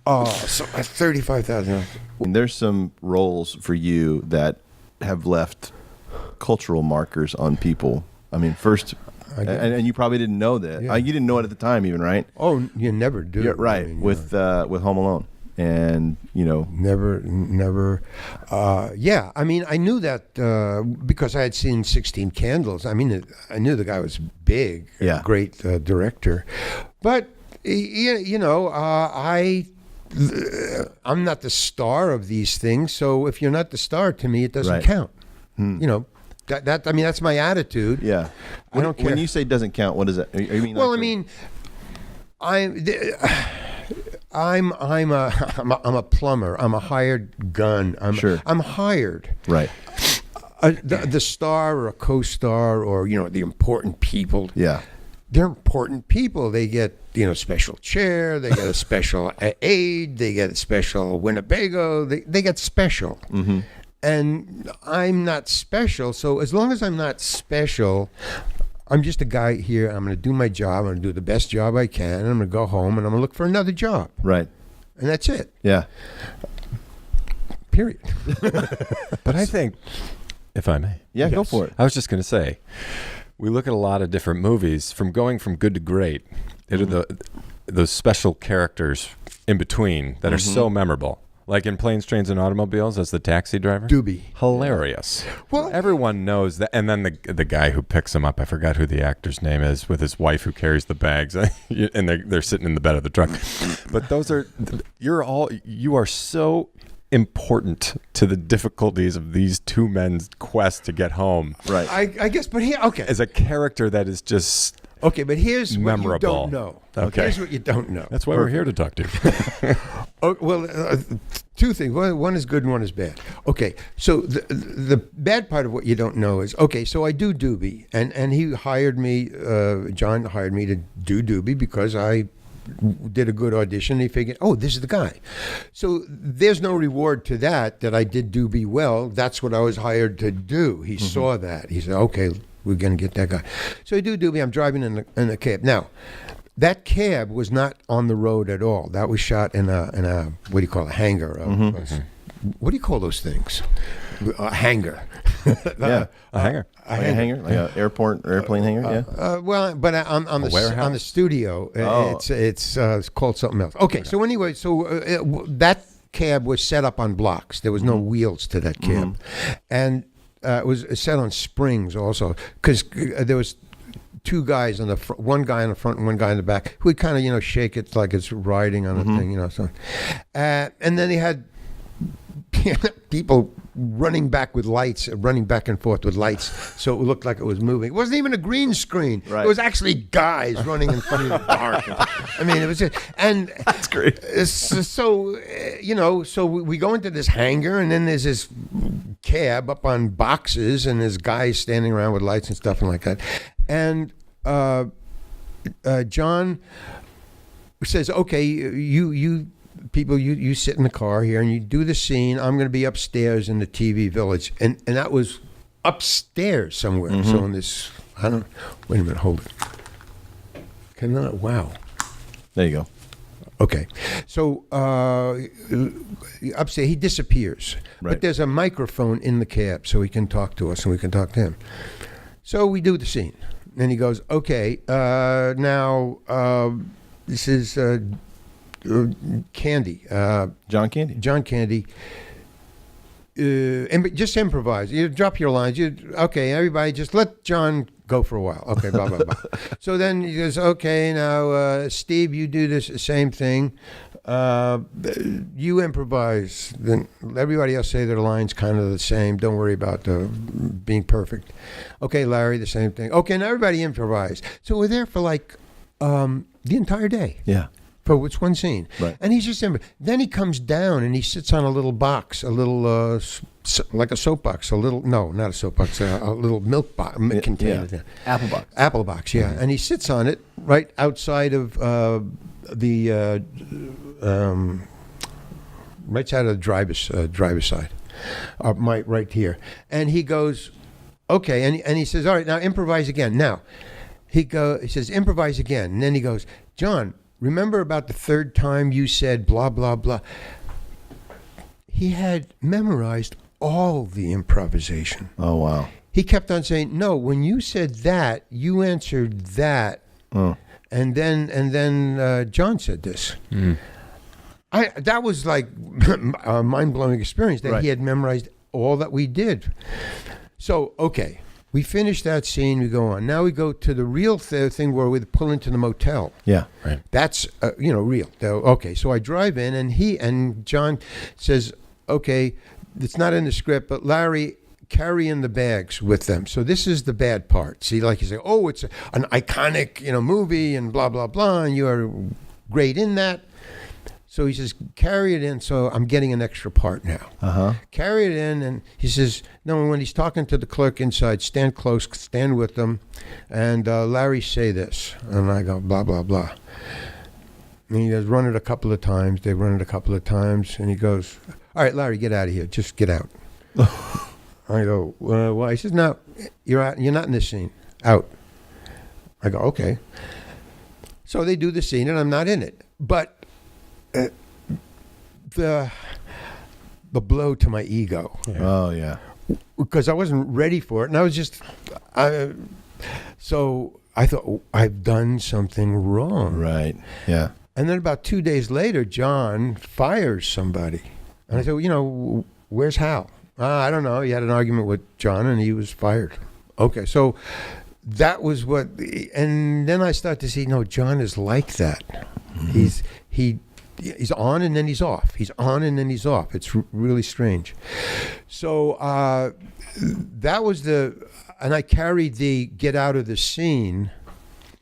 $35,000. There's some roles for you that have left cultural markers on people. I mean, first, and you probably didn't know that. Yeah. You didn't know it at the time, even, right? Oh, you never do. Yeah, right. I mean, with Home Alone. And never yeah, I mean, I knew that because I had seen 16 Candles. I mean, I knew the guy was big, great director, but I'm not the star of these things, so if you're not the star, to me it doesn't count. That I mean, that's my attitude. Yeah, I don't care. When you say doesn't count, what does that? You mean? Well, I mean, I'm a plumber. I'm a hired gun. I'm hired. Right. The star or a co-star or the important people. Yeah. They're important people. They get special chair. They get a special aid. They get a special Winnebago. They get special. Mm-hmm. And I'm not special. So as long as I'm not special, I'm just a guy here. I'm going to do my job. I'm going to do the best job I can. And I'm going to go home and I'm going to look for another job. Right. And that's it. Yeah. Period. But I think, if I may. Yeah, go for it. I was just going to say, we look at a lot of different movies from going from good to great. Into those special characters in between that are so memorable. Like in Planes, Trains, and Automobiles as the taxi driver. Doobie. Hilarious. Well, everyone knows that. And then the guy who picks him up, I forgot who the actor's name is, with his wife who carries the bags. And they're sitting in the bed of the truck. But those are, you are so important to the difficulties of these two men's quest to get home. Right. I guess, but here, okay. As a character that is just okay, but here's memorable. What you don't know. Okay. Here's what you don't know. That's why we're here to talk to you. Two things. One is good and one is bad. Okay, so the bad part of what you don't know is, okay, so I do Doobie, and he hired me, John hired me to do Doobie because I did a good audition. He figured, oh, this is the guy. So there's no reward to that I did Doobie well. That's what I was hired to do. He saw that. He said, okay, we're going to get that guy. So I do Doobie. I'm driving in a cab. Now, that cab was not on the road at all. That was shot in a what do you call it, a hangar? What do you call those things? A hangar. Yeah, a hangar. A hangar, like an airplane hangar. Yeah. Well, but on the studio, it's called something else. Okay, so anyway, that cab was set up on blocks. There was no wheels to that cab, and it was set on springs also because there was two guys on the front, one guy on the front and one guy in the back, who would kind of shake it like it's riding on a thing, So, and then they had people running back and forth with lights, so it looked like it was moving. It wasn't even a green screen. Right. It was actually guys running in front of the dark. I mean, it was and that's great. So we go into this hangar, and then there's this cab up on boxes, and there's guys standing around with lights and stuff and like that. And John says, okay, you people, you sit in the car here and you do the scene. I'm going to be upstairs in the TV village. And that was upstairs somewhere. So in this, wait a minute, hold it. Wow. There you go. Okay. So upstairs, he disappears. Right. But there's a microphone in the cab so he can talk to us and we can talk to him. So we do the scene. And he goes, okay, now this is Candy. John Candy. John Candy. And just improvise. You drop your lines. Okay, everybody, just let John go for a while. Okay, blah, blah, blah. So then he goes, okay, now, Steve, you do this same thing. You improvise. Then everybody else say their lines kind of the same. Don't worry about being perfect. Okay, Larry, the same thing. Okay, now everybody improvise. So we're there for like the entire day. Yeah. For it's one scene. Right. And he's just then he comes down and he sits on a little box, a little like a soapbox, not a soapbox, a little milk box container. Yeah. Apple box, yeah. And he sits on it right outside of the right side of the driver's side, right here. And he goes, okay, and he says, all right, now improvise again. Now he says, improvise again, and then he goes, John, remember about the third time you said blah, blah, blah? He had memorized all the improvisation. Oh, wow. He kept on saying, no, when you said that, you answered that. Oh. And then John said this. That was like a mind-blowing experience that he had memorized all that we did. So, okay. We finish that scene, we go on. Now we go to the real thing where we pull into the motel. Yeah, right. That's, real. Okay, so I drive in, and John says, okay, it's not in the script, but Larry, carry in the bags with them. So this is the bad part. See, like you say, oh, it's an iconic, movie and blah, blah, blah, and you are great in that. So he says, carry it in, so I'm getting an extra part now. Carry it in, and he says, no, when he's talking to the clerk inside, stand close, stand with them, and Larry, say this. And I go, blah, blah, blah. And he goes, run it a couple of times. They run it a couple of times, and he goes, all right, Larry, get out of here. Just get out. I go, why? He says, no, you're out. You're not in this scene. Out. I go, okay. So they do the scene, and I'm not in it. But the blow to my ego. Yeah. Oh yeah, because I wasn't ready for it, and I was just, so I thought I've done something wrong. Right. Yeah. And then about 2 days later, John fires somebody, and I said, where's Hal? I don't know. He had an argument with John, and he was fired. Okay, so that was what, and then I start to see, no, John is like that. Mm-hmm. he's on and then he's off. He's on and then he's off. It's really strange. So that was and I carried the get out of the scene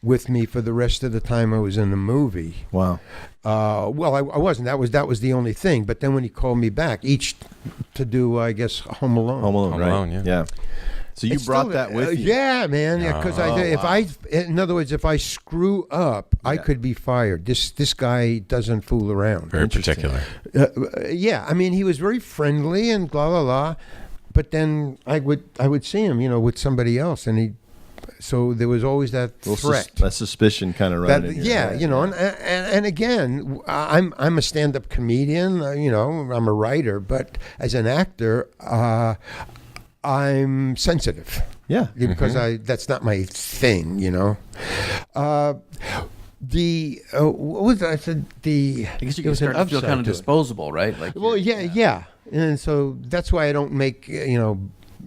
with me for the rest of the time I was in the movie. Wow. Well, I wasn't. That was the only thing. But then when he called me back, each to do, I guess, Home Alone. Home Alone, right? Alone, Yeah. So you brought that with you? Yeah, man. Yeah, because in other words, if I screw up, I could be fired. This guy doesn't fool around. Very particular. Yeah, I mean, he was very friendly and blah blah blah, but then I would see him, with somebody else, and so there was always that threat, that suspicion kind of running. And again, I'm a stand-up comedian, I'm a writer, but as an actor, I'm sensitive. Yeah, because that's not my thing, what was that? I said I guess you can start to feel kind of disposable, right? Like, yeah, and so that's why I don't make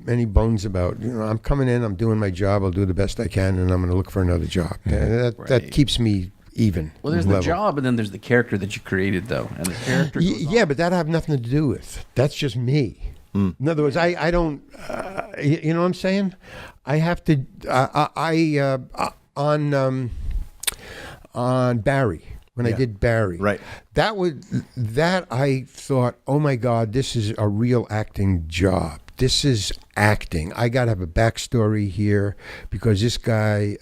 any bones about. I'm coming in, I'm doing my job, I'll do the best I can, and I'm going to look for another job. That keeps me even. Well, there's the job, and then there's the character that you created, though, and the character. Yeah, but that I have nothing to do with. That's just me. In other words, I don't. You know what I'm saying? I have to. On Barry, when I did Barry, right? That I thought, oh my God, this is a real acting job. This is acting. I got to have a backstory here because this guy,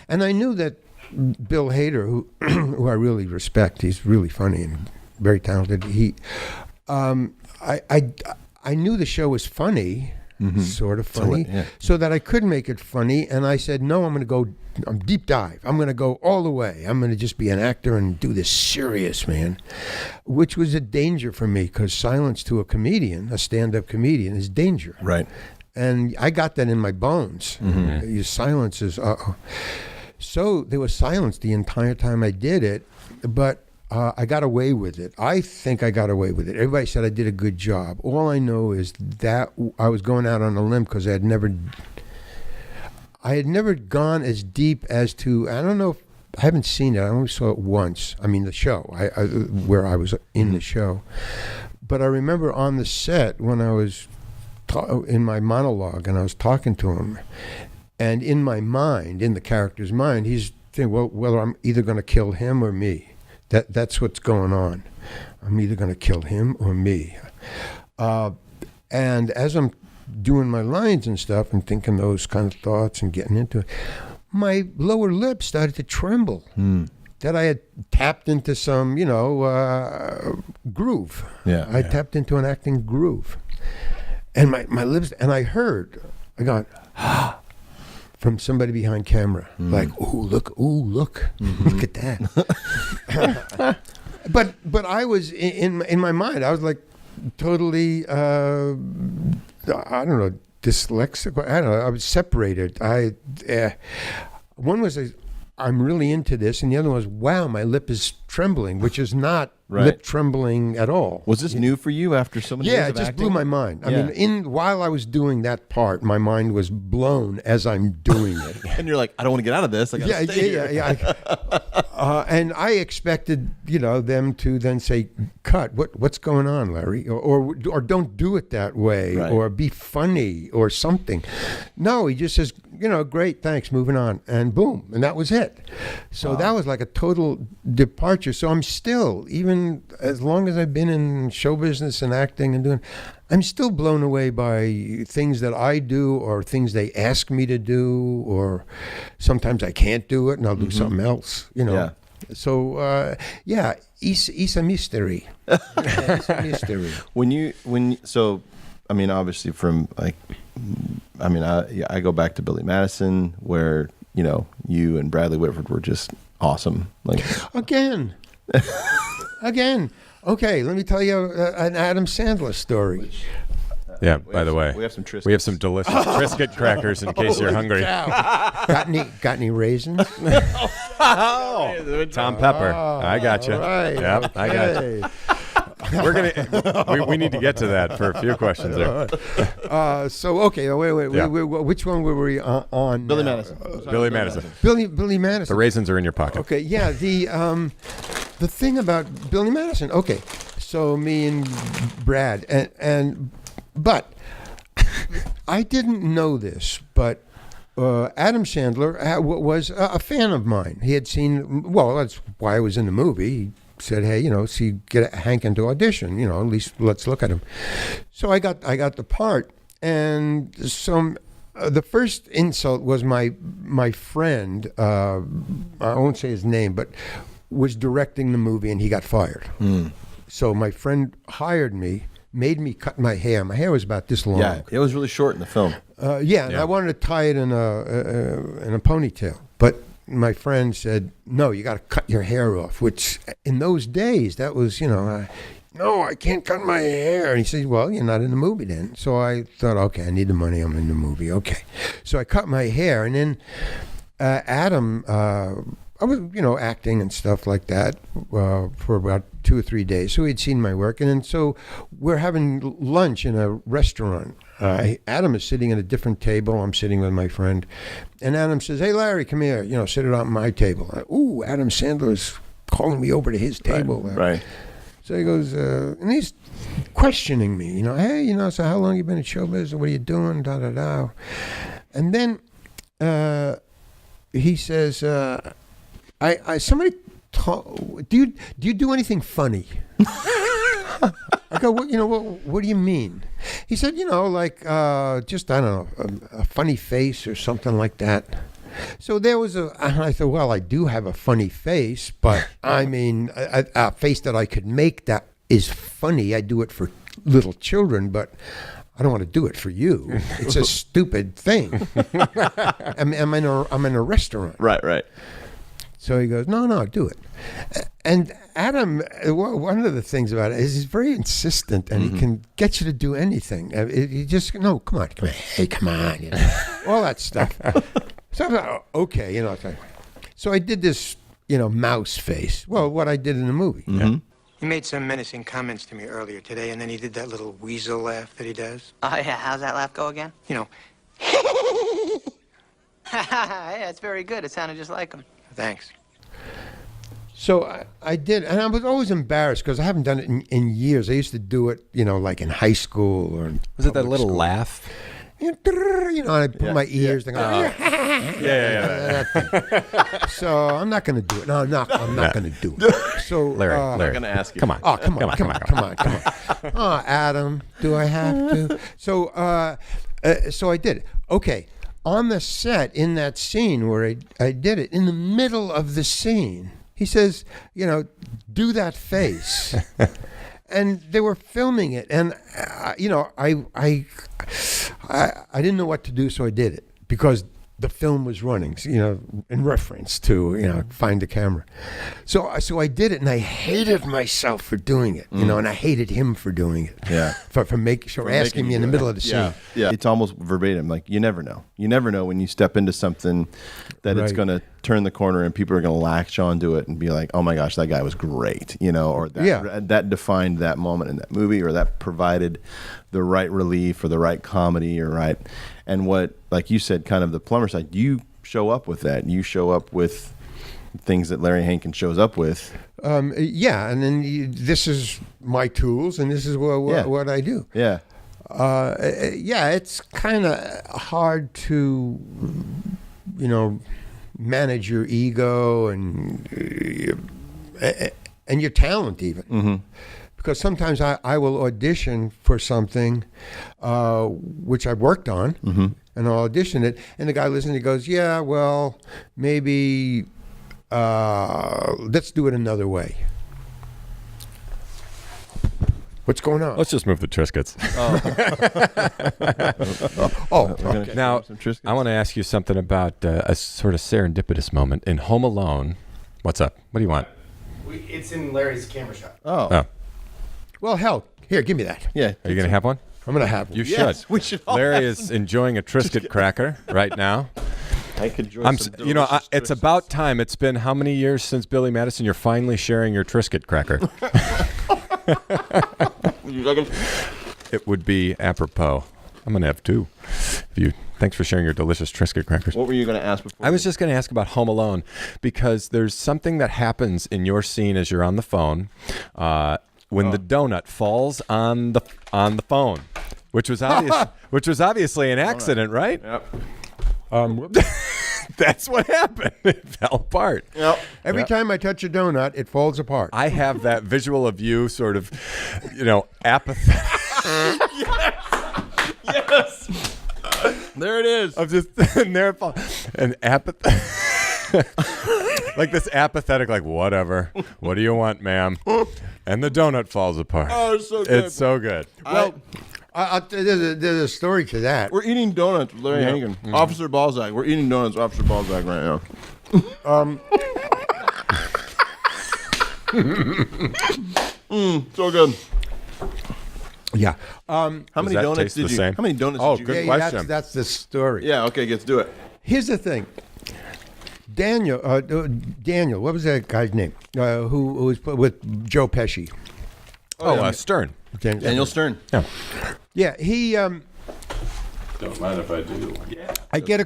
and I knew that Bill Hader, who I really respect, he's really funny and very talented. I knew the show was funny, sort of funny, so that I could make it funny. And I said, no, I'm going to go deep dive. I'm going to go all the way. I'm going to just be an actor and do this serious, man, which was a danger for me because silence to a comedian, a stand-up comedian, is danger. Right. And I got that in my bones. Your silence is, so there was silence the entire time I did it, but I got away with it. I think I got away with it. Everybody said I did a good job. All I know is that I was going out on a limb because I had never gone as deep as to, I don't know if, I haven't seen it. I only saw it once. I mean, the show, where I was in the show. But I remember on the set when I was in my monologue and I was talking to him, and in my mind, in the character's mind, he's thinking, well, whether I'm either going to kill him or me. That's what's going on. I'm either going to kill him or me. And as I'm doing my lines and stuff and thinking those kind of thoughts and getting into it, my lower lip started to tremble. That I had tapped into some, groove. Yeah, I tapped into an acting groove. And my lips, and I got, from somebody behind camera, like, ooh, look, look at that. but I was in my mind, I was like totally, I don't know, dyslexic. I don't know. I was separated. One was I'm really into this, and the other was, wow, my lip is trembling, which is not lip trembling at all. Was this new for you after so many years of acting? Yeah, it just blew my mind. I mean, while I was doing that part, my mind was blown as I'm doing it. And you're like, I don't want to get out of this. I gotta stay here. And I expected, them to then say, cut. What's going on, Larry? Or don't do it that way, or be funny or something. No, he just says, great, thanks, moving on, and boom, and that was it. So that was like a total departure. So I'm still, even as long as I've been in show business and acting and doing, I'm still blown away by things that I do or things they ask me to do, or sometimes I can't do it and I'll do something else, Yeah. So it's a mystery. It's a mystery. I mean, obviously I go back to Billy Madison, where you and Bradley Whitford were just awesome. Like again. Okay, let me tell you an Adam Sandler story. Yeah. By the way, we have some Triscuits. We have some delicious Triscuit crackers in case you're hungry. Got any raisins? Tom Pepper. I got you. Right, yep, okay. I got you. We're gonna. We need to get to that for a few questions there. Wait. Which one were we on? Billy Madison. Billy Madison. Billy Madison. The raisins are in your pocket. Okay. Yeah. the thing about Billy Madison, okay, so me and Brad, but I didn't know this, but Adam Sandler was a fan of mine. He had seen, well, that's why I was in the movie. He said, hey, get Hankin to audition, at least let's look at him. So I got the part, and the first insult was my friend, I won't say his name, but was directing the movie, and he got fired. So my friend hired me, made me cut my hair. My hair was about this long. Yeah, it was really short in the film. And I wanted to tie it in a ponytail, but my friend said, no, you got to cut your hair off, which in those days, that was, no, I can't cut my hair. And he said, well, you're not in the movie then. So I thought, okay, I need the money. I'm in the movie. Okay. So I cut my hair, and then Adam, I was, acting and stuff like that for about 2 or 3 days. So he'd seen my work. And then so we're having lunch in a restaurant. Adam is sitting at a different table. I'm sitting with my friend. And Adam says, hey, Larry, come here. Sit at my table. Ooh, Adam Sandler's calling me over to his table. Right. So he goes, and he's questioning me, hey, so how long you been in show business? What are you doing? Da, da, da. And then he says, somebody do you do anything funny? I go, what do you mean? He said, just, I don't know, a funny face or something like that. So there was and I thought, well, I do have a funny face, but I mean, a face that I could make that is funny. I do it for little children, but I don't want to do it for you. It's a stupid thing. I'm in a restaurant. Right. So he goes, no, do it. And Adam, one of the things about it is he's very insistent, and he can get you to do anything. He just, no, come on, hey, come on, all that stuff. So I thought, okay, So I did this, mouse face. Well, what I did in the movie. Mm-hmm. He made some menacing comments to me earlier today, and then he did that little weasel laugh that he does. Oh, yeah. How's that laugh go again? Yeah, it's very good. It sounded just like him. Thanks. So I did, and I was always embarrassed because I haven't done it in years. I used to do it, like in high school or was it that little laugh? And I put my ears. Yeah. So I'm not going to do it. No, I'm not going to do it. So Larry, I'm going to ask you. Come on. Oh, come on. Oh, Adam, do I have to? So I did it. Okay. On the set, in that scene where I did it, in the middle of the scene, he says, do that face. And they were filming it. And, I didn't know what to do, so I did it. Because the film was running, in reference to, find the camera. So I did it, and I hated myself for doing it, and I hated him for doing it. Yeah. For asking me in the middle of the scene. Yeah. It's almost verbatim. Like, you never know. You never know when you step into something that it's going to turn the corner and people are going to latch onto it and be like, oh my gosh, that guy was great, or that defined that moment in that movie, or that provided the right relief or the right comedy or right. And what, like you said, kind of the plumber side, you show up with that. You show up with things that Larry Hankin shows up with. And then this is my tools, and this is what I do. Yeah. It's kind of hard to, manage your ego and your talent even. Mm-hmm. Because sometimes I will audition for something which I've worked on, and I'll audition it, and the guy listens, he goes, yeah, well, maybe let's do it another way. What's going on? Let's just move the Triscuits. Okay. Now, I want to ask you something about a sort of serendipitous moment in Home Alone. What's up? What do you want? It's in Larry's camera shot. Oh. Well, hell, here, give me that. Yeah. Are you going to have one? I'm going to have one. You Yes, should. we should all Larry have is some. enjoying a Triscuit cracker right now. I could enjoy some delicious it's Triscuits. about time. It's been how many years since Billy Madison? You're finally sharing your Triscuit cracker. It would be apropos I'm going to have 2. Thanks for sharing your delicious Triscuit crackers. What were you going to ask before? I was just going to ask about Home Alone, because there's something that happens in your scene as you're on the phone when the donut falls on the phone, which was obviously an accident, right? Yep. That's what happened. It fell apart. Yep. Every time I touch a donut, it falls apart. I have that visual of you sort of, apathetic. Yes. There it is. Of just and apathetic. Like this apathetic, like, whatever. What do you want, ma'am? And the donut falls apart. Oh, it's so good. It's so good. Well, there's a story to that. We're eating donuts with Larry Hankin. Mm-hmm. Officer Balzac. We're eating donuts with Officer Balzac right now. So good. Yeah. How many donuts did you? Same? How many donuts Oh, did you? good get? question. That's the story. Yeah. Okay. Let's do it. Here's the thing. Daniel, what was that guy's name? Who was with Joe Pesci? Stern. Daniel Stern. Yeah. Yeah, he. Don't mind if I do. Yeah. I get a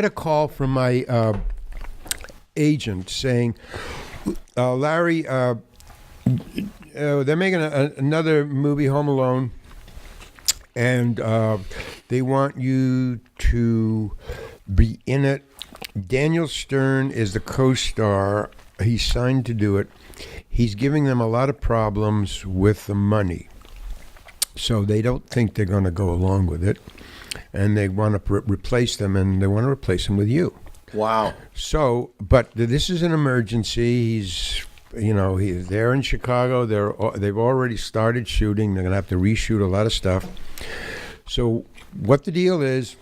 call from my agent saying, Larry, they're making another movie, Home Alone, and they want you to be in it. Daniel Stern is the co-star. He's signed to do it. He's giving them a lot of problems with the money, so they don't think they're going to go along with it, and they want to replace them, and they want to replace them with you. Wow. So, but this is an emergency. He's there in Chicago. They've already started shooting. They're going to have to reshoot a lot of stuff. So, what the deal is,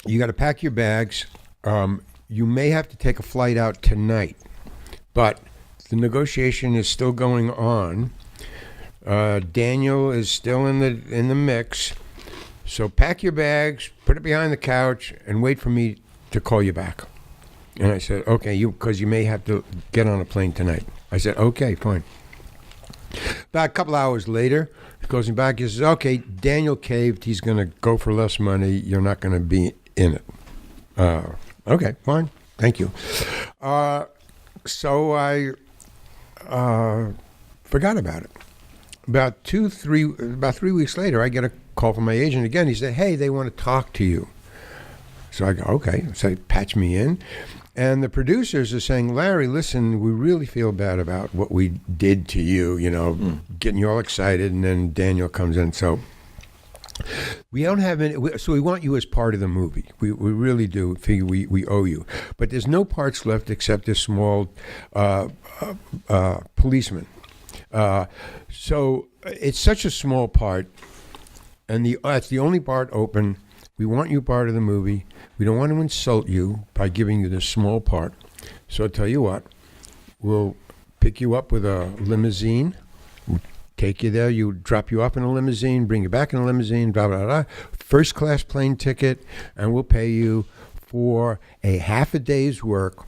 you got to pack your bags. You may have to take a flight out tonight, but the negotiation is still going on. Daniel is still in the mix. So pack your bags, put it behind the couch, and wait for me to call you back. And I said, okay, because you may have to get on a plane tonight. I said, okay, fine. About a couple hours later, he calls me back. He says, okay, Daniel caved. He's going to go for less money. You're not going to be in it. Okay, fine. Thank you. So I forgot about it. About 3 weeks later, I get a call from my agent again. He said, hey, they want to talk to you. So I go, okay. So they patch me in. And the producers are saying, Larry, listen, we really feel bad about what we did to you, getting you all excited. And then Daniel comes in. So we don't have any, so we want you as part of the movie. We really do figure we owe you. But there's no parts left except this small policeman. So it's such a small part, and it's the only part open. We want you part of the movie. We don't want to insult you by giving you this small part. So I'll tell you what, we'll pick you up with a limousine, we'll take you there, drop you off in a limousine, bring you back in a limousine, blah, blah, blah, first class plane ticket, and we'll pay you for a half a day's work,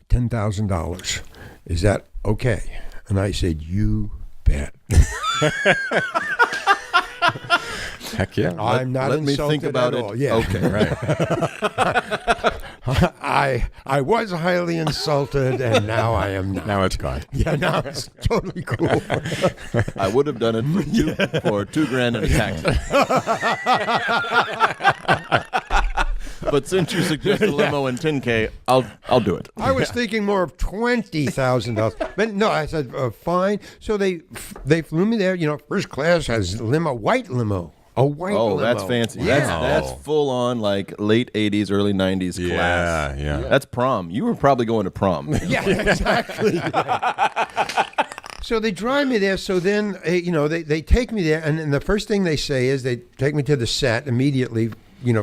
$10,000. Is that okay? And I said, you bet. Heck yeah. I'm not let me insulted think about at it. all. Yeah. Okay, right. I was highly insulted, and now I am not. Now it's gone. Yeah, now it's totally cool. I would have done it for $2,000 in a taxi. But since you suggest a limo and $10K, I'll do it. I was thinking more of $20,000, but no, I said fine. So they flew me there. First class has limo, white limo. A white limo. Oh, that's fancy. Yeah. That's full on like late 80s, early 90s class. Yeah. That's prom. You were probably going to prom. Yeah, exactly. So they drive me there. So then, they take me there, and the first thing they say is they take me to the set immediately.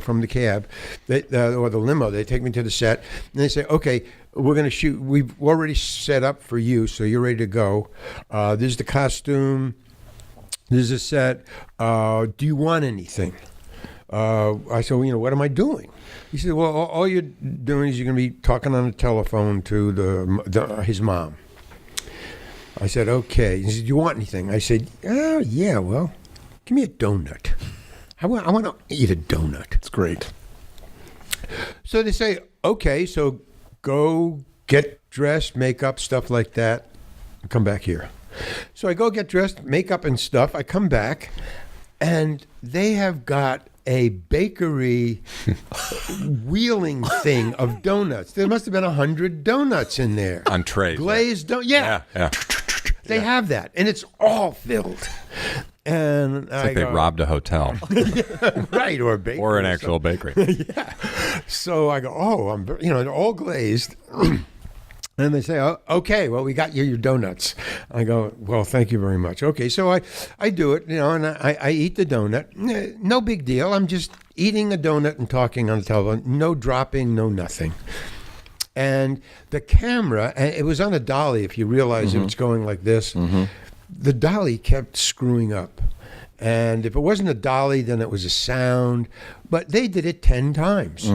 From the cab, or the limo, they take me to the set, and they say, okay, we're going to shoot. We've already set up for you, so you're ready to go. This is the costume. This is a set. Do you want anything? I said, what am I doing? He said, well, all you're doing is you're going to be talking on the telephone to his mom. I said, okay. He said, do you want anything? I said, oh, yeah, well, give me a donut. I want to eat a donut. It's great. So they say, okay, so go get dressed, makeup, stuff like that. Come back here. So I go get dressed, makeup and stuff. I come back, and they have got a bakery wheeling thing of donuts. There must have been 100 donuts in there. On trays. Glazed donuts. Yeah. They have that, and it's all filled. And it's like they robbed a hotel. Right, or a bakery. Or an actual bakery. Yeah. So I go, they're all glazed. And they say, oh, okay, well, we got you your donuts. I go, well, thank you very much. Okay, so I do it, and I eat the donut. No big deal. I'm just eating a donut and talking on the telephone. No dropping, no nothing. And the camera, and it was on a dolly, if you realize it was going like this. Mm-hmm. The dolly kept screwing up. And if it wasn't a dolly, then it was a sound. But they did it 10 times.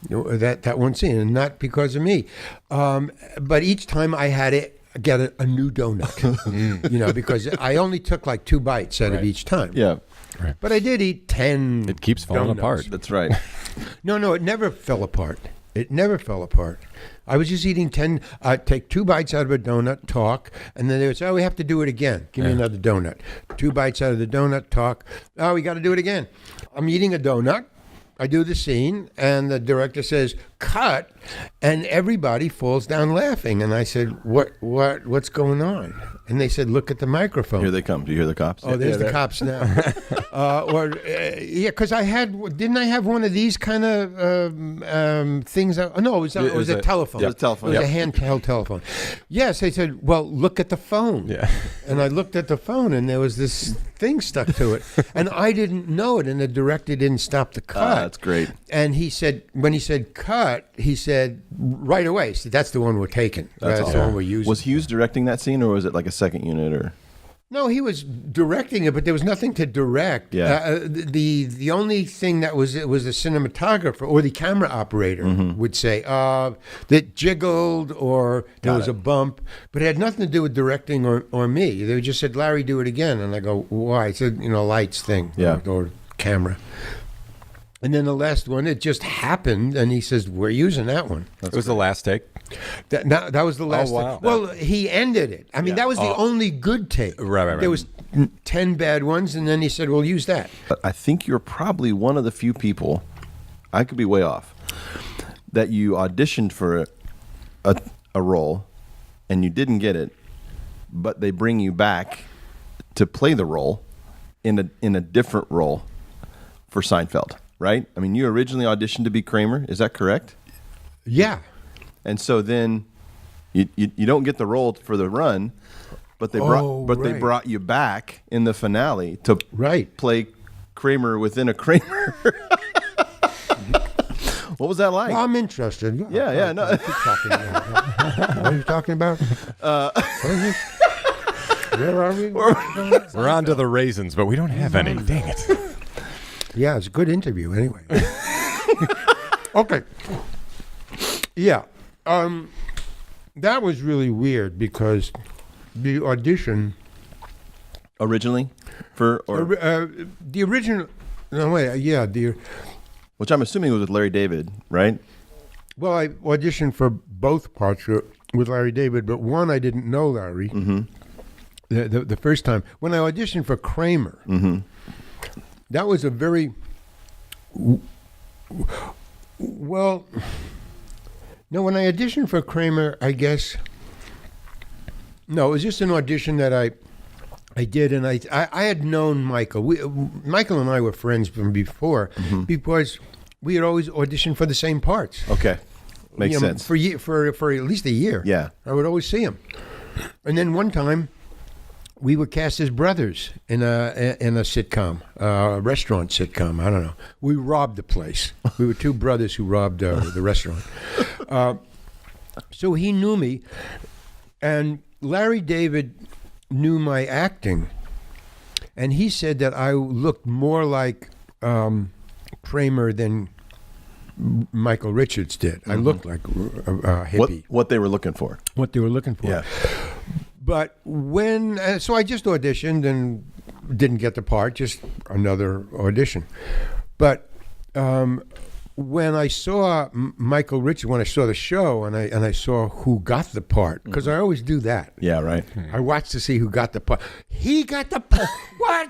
That one scene, and not because of me. But each time I had to get a new donut, because I only took like 2 bites out of each time. Yeah. Right. But I did eat 10 It keeps falling donuts. apart. That's right. No, it never fell apart. It never fell apart. I was just eating 10, take 2 bites out of a donut, talk, and then they would say, oh, we have to do it again. Give me another donut. 2 bites out of the donut, talk. Oh, we got to do it again. I'm eating a donut. I do the scene, and the director says, cut, and everybody falls down laughing. And I said, what's going on? And they said, look at the microphone. Here they come. Do you hear the cops? Oh, there's the cops now. Because didn't I have one of these kind of things? No, it was a telephone. Yeah, it was a telephone. It was a handheld telephone. Yes, they said, well, look at the phone. Yeah. And I looked at the phone, and there was this thing stuck to it. And I didn't know it, and the director didn't stop the cut. That's great. And he said, when he said cut, he said right away, so that's the one we're taking. That's the one we're using. Was Hughes directing that scene, or was it like a second unit? Or no, he was directing it, but there was nothing to direct. Yeah. The only thing that was the cinematographer or the camera operator would say that jiggled or there was a bump, but it had nothing to do with directing or me. They just said, Larry, do it again. And I go, why? It's a lights thing or camera. And then the last one, it just happened, and he says, we're using that one. It was the last take? That was the last wow. take. Well, he ended it. I mean, that was the only good take. Right. There was 10 bad ones, and then he said, we'll use that. But I think you're probably one of the few people, I could be way off, that you auditioned for a role, and you didn't get it, but they bring you back to play the role in a different role for Seinfeld. Right? I mean, you originally auditioned to be Kramer. Is that correct? Yeah. And so then you don't get the role for the run, but they brought you back in the finale to play Kramer within a Kramer. What was that like? Well, I'm interested. Yeah. No. Keep talking. What are you talking about? Where are we? We're on to the raisins, but we don't have any. Dang it. Yeah, it's a good interview anyway. Okay. Yeah. That was really weird because the audition... Originally? The original... No, wait, yeah. Which I'm assuming was with Larry David, right? Well, I auditioned for both parts with Larry David, but one I didn't know Larry. Mm-hmm. The first time. When I auditioned for Kramer... Mm-hmm. That was a very well. No, when I auditioned for Kramer, I guess no, it was just an audition that I did, and I had known Michael. Michael and I were friends from before because we had always auditioned for the same parts. Okay, makes sense. For at least a year. Yeah, I would always see him, and then one time. We were cast as brothers in a sitcom, a restaurant sitcom. I don't know. We robbed the place. We were 2 brothers who robbed the restaurant. So he knew me, and Larry David knew my acting, and he said that I looked more like Kramer than Michael Richards did. I looked like a hippie. What they were looking for. What they were looking for. Yeah. But when, so I just auditioned and didn't get the part, just another audition. But when I saw Michael Richards, when I saw the show, and I saw who got the part, because I always do that. Yeah, right. I watch to see who got the part. He got the part. What?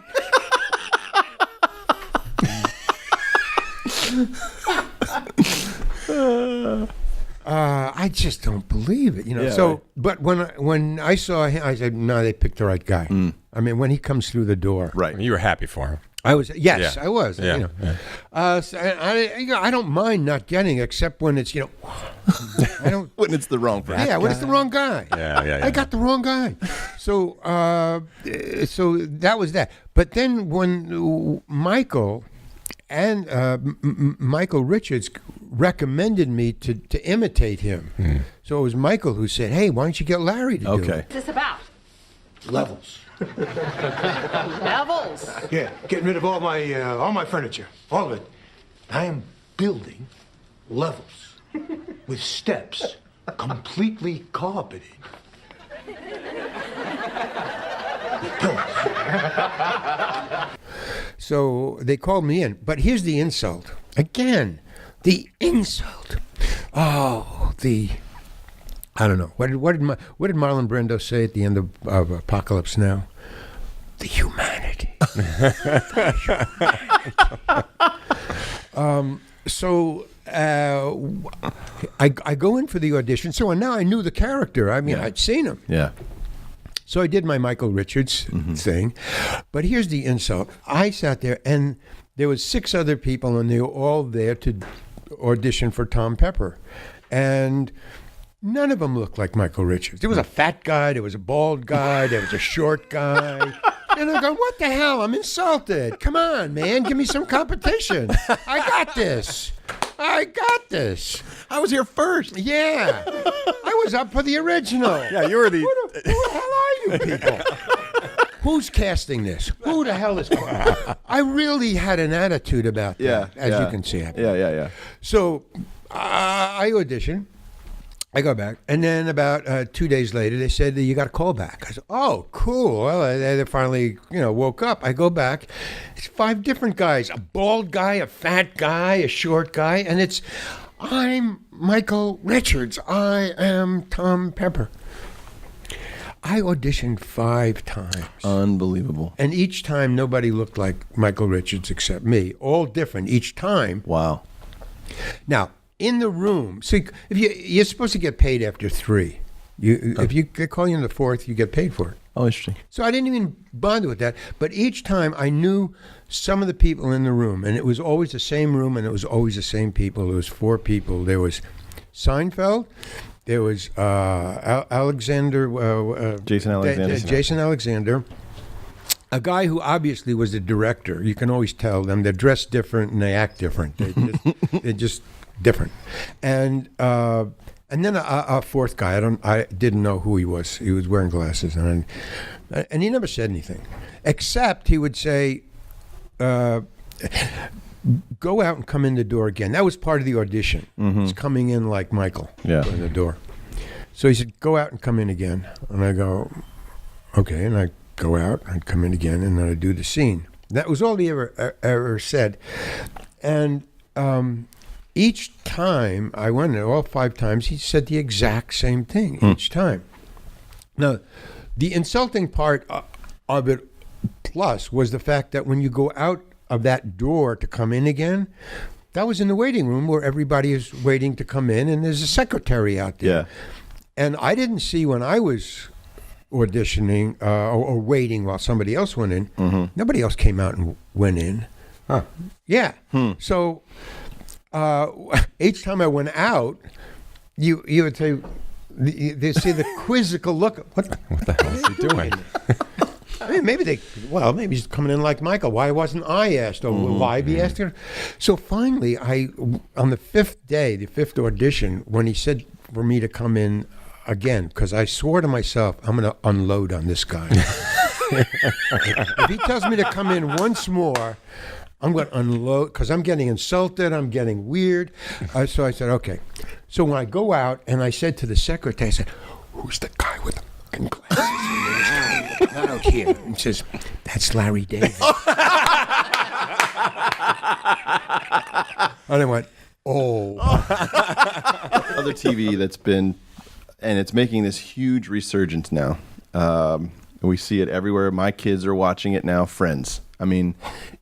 I just don't believe it, Yeah, So, right. but when I saw him, I said, "No, they picked the right guy." I mean, when he comes through the door, Right. You were happy for him. I was. Yes, Yeah. I was. Yeah. So I don't mind not getting, except when it's I don't. When it's the wrong person. Yeah, when it's the wrong guy. Yeah. I got the wrong guy. So, so that was that. But then when Michael and Michael Richards recommended me to imitate him, so it was Michael who said, "Hey, why don't you get Larry to do it?" What's this about? Levels. Levels. Yeah, getting rid of all my furniture, all of it. I am building levels with steps, completely carpeted. With pillars. So they called me in. But here's the insult. Again, the insult. Oh, I don't know. What did Marlon Brando say at the end of Apocalypse Now? The humanity. So I go in for the audition. So now I knew the character. I mean, I'd seen him. Yeah. So I did my Michael Richards thing. But here's the insult. I sat there, and there was 6 other people, and they were all there to audition for Tom Pepper. And none of them looked like Michael Richards. There was a fat guy, there was a bald guy, there was a short guy. And I'm going, what the hell? I'm insulted. Come on, man. Give me some competition. I got this. I was here first. Yeah. I was up for the original. Yeah, you were the... Who the hell are you people? Who's casting this? Who the hell is casting? I really had an attitude about that, as you can see. Yeah. So I auditioned. I go back, and then about 2 days later, they said, you got a call back. I said, oh, cool. Well, they finally, woke up. I go back. It's 5 different guys, a bald guy, a fat guy, a short guy, and I'm Michael Richards. I am Tom Pepper. I auditioned 5 times. Unbelievable. And each time, nobody looked like Michael Richards except me. All different each time. Wow. Now, in the room, see, if you're supposed to get paid after 3. If you call you in the 4th, you get paid for it. Oh, interesting. So I didn't even bother with that. But each time I knew some of the people in the room, and it was always the same room, and it was always the same people. There was 4 people. There was Seinfeld. There was Alexander. Jason Alexander. Jason Alexander. A guy who obviously was the director. You can always tell them. They're dressed different and they act different. They're just different. And then a 4th guy. I didn't know who he was. He was wearing glasses, and he never said anything, except he would say, "Go out and come in the door again." That was part of the audition. It's coming in like Michael in the door. So he said, "Go out and come in again," and I go, "Okay," and I go out and come in again, and then I do the scene. That was all he ever said, and. Each time I went in, all 5 times, he said the exact same thing each time. Now, the insulting part of it, plus, was the fact that when you go out of that door to come in again, that was in the waiting room where everybody is waiting to come in, and there's a secretary out there. Yeah. And I didn't see when I was auditioning or waiting while somebody else went in. Nobody else came out and went in. Huh. Yeah. So... each time I went out, you would say, they see the quizzical look. What the hell is he doing? I mean, maybe he's coming in like Michael. Why wasn't I asked? Or why be asked? So finally, on the 5th day, the 5th audition, when he said for me to come in again, because I swore to myself, I'm going to unload on this guy. If he tells me to come in once more, I'm going to unload, because I'm getting insulted, I'm getting weird. So I said, okay. So when I go out, and I said to the secretary, I said, who's the guy with the fucking glasses? out here and says, "That's Larry David." And I went, "Oh." Other TV that's been, and it's making this huge resurgence now. We see it everywhere. My kids are watching it now. Friends. I mean,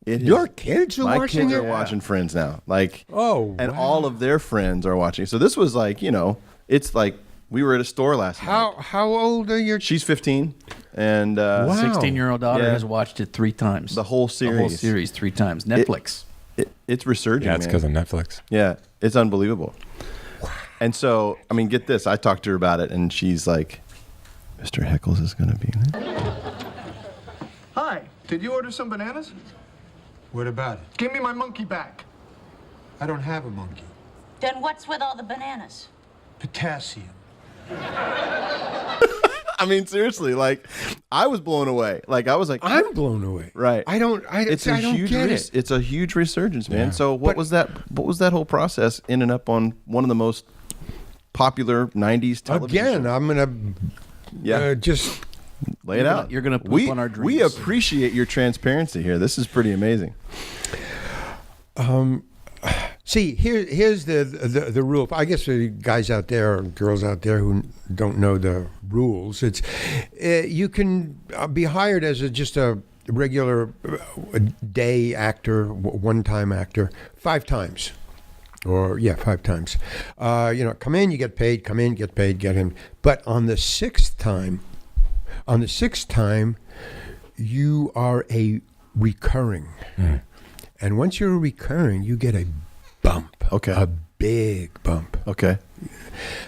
your kids are watching it? My kids are watching Friends now. Like, and wow. all of their friends are watching. So this was like, it's like we were at a store last night. How old are your? She's 15, and 16-year-old daughter has watched it 3 times. The whole series. The whole series 3 times. Netflix. It's resurging. Yeah, it's because of Netflix. Yeah, it's unbelievable. And so, I mean, get this. I talked to her about it, and she's like, Mr. Heckles is going to be there. Hi, did you order some bananas? What about it? Give me my monkey back. I don't have a monkey. Then what's with all the bananas? Potassium. I mean, seriously, like, I was blown away. Like, I was like, I'm blown away. Right. I don't get it. It's a huge resurgence, man. Yeah. So what was that whole process ending up on one of the most popular 90s television Again, shows? I'm going to just lay it out. You're going to poop on our dreams. We appreciate your transparency here. This is pretty amazing. See, here's the rule. I guess the guys out there or girls out there who don't know the rules, it's you can be hired as just a regular day actor, one-time actor, 5 times. Or 5 times. Come in, you get paid. Come in, get paid, get him. But on the sixth time, you are a recurring. And once you're a recurring, you get a bump. Okay. A big bump. Okay.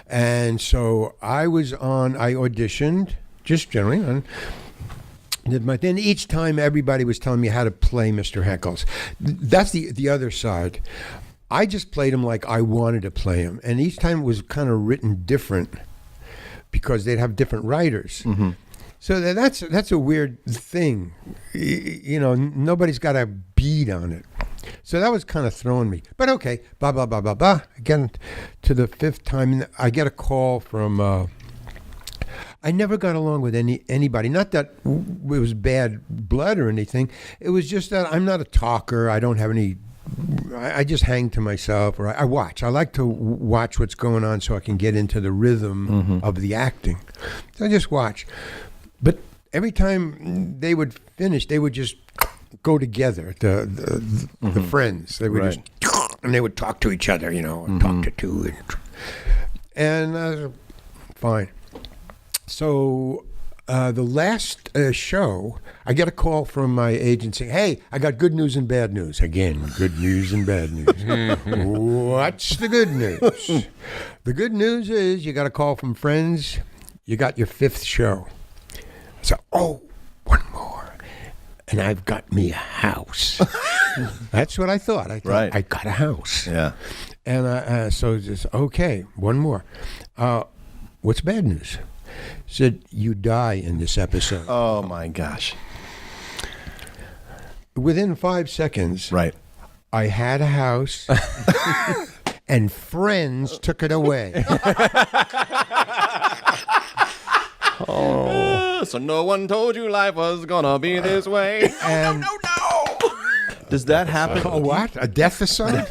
And so I auditioned, just generally, then each time everybody was telling me how to play Mr. Heckles. That's the other side. I just played him like I wanted to play him. And each time it was kind of written different because they'd have different writers. Mm-hmm. So that's a weird thing. Nobody's got a beat on it. So that was kind of throwing me. But okay, blah, blah, blah, blah, blah. Again, to the 5th time, I get a call from... I never got along with anybody. Not that it was bad blood or anything. It was just that I'm not a talker. I don't have any... I just hang to myself, or I watch. I like to watch what's going on so I can get into the rhythm of the acting. So I just watch. But every time they would finish, they would just go together, the friends. They would and they would talk to each other, talk to two. And fine. So the last show, I get a call from my agent saying, "Hey, I got good news and bad news." Again, good news and bad news. What's the good news? The good news is you got a call from friends. You got your 5th show. So, one more. And I've got me a house. That's what I thought. I thought, I got a house. Yeah. And so just, okay, one more. What's bad news? Said, you die in this episode. Oh, my gosh. Within 5 seconds, I had a house, and friends took it away. So no one told you life was gonna be this way. No. Does that happen? What? A death aside?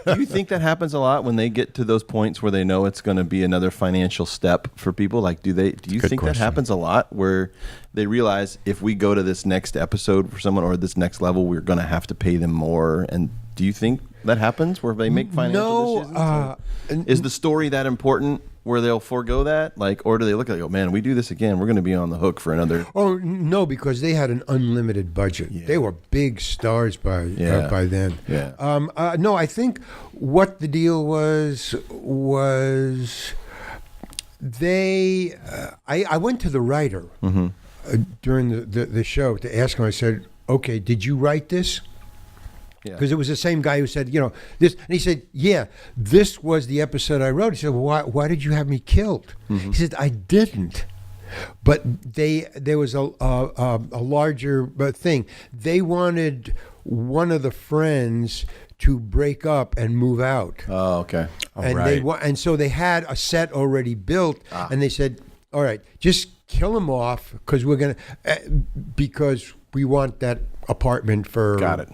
Do you think that happens a lot when they get to those points where they know it's going to be another financial step for people? Like, do you think that happens a lot where they realize if we go to this next episode for someone or this next level, we're going to have to pay them more? And do you think that happens where they make financial decisions? Is the story that important where they'll forego that? Like, or do they look at it and go, man, we do this again, we're going to be on the hook for another? Oh, no, because they had an unlimited budget. Yeah. They were big stars by then. Yeah. No, I think what the deal was they... I went to the writer during the show to ask him. I said, okay, did you write this? Because it was the same guy who said, this. And he said, yeah, this was the episode I wrote. He said, well, why did you have me killed? He said, I didn't. But there was a larger thing. They wanted one of the friends to break up and move out. Oh, okay. And so they had a set already built, and they said, all right, just kill him off because because we want that apartment for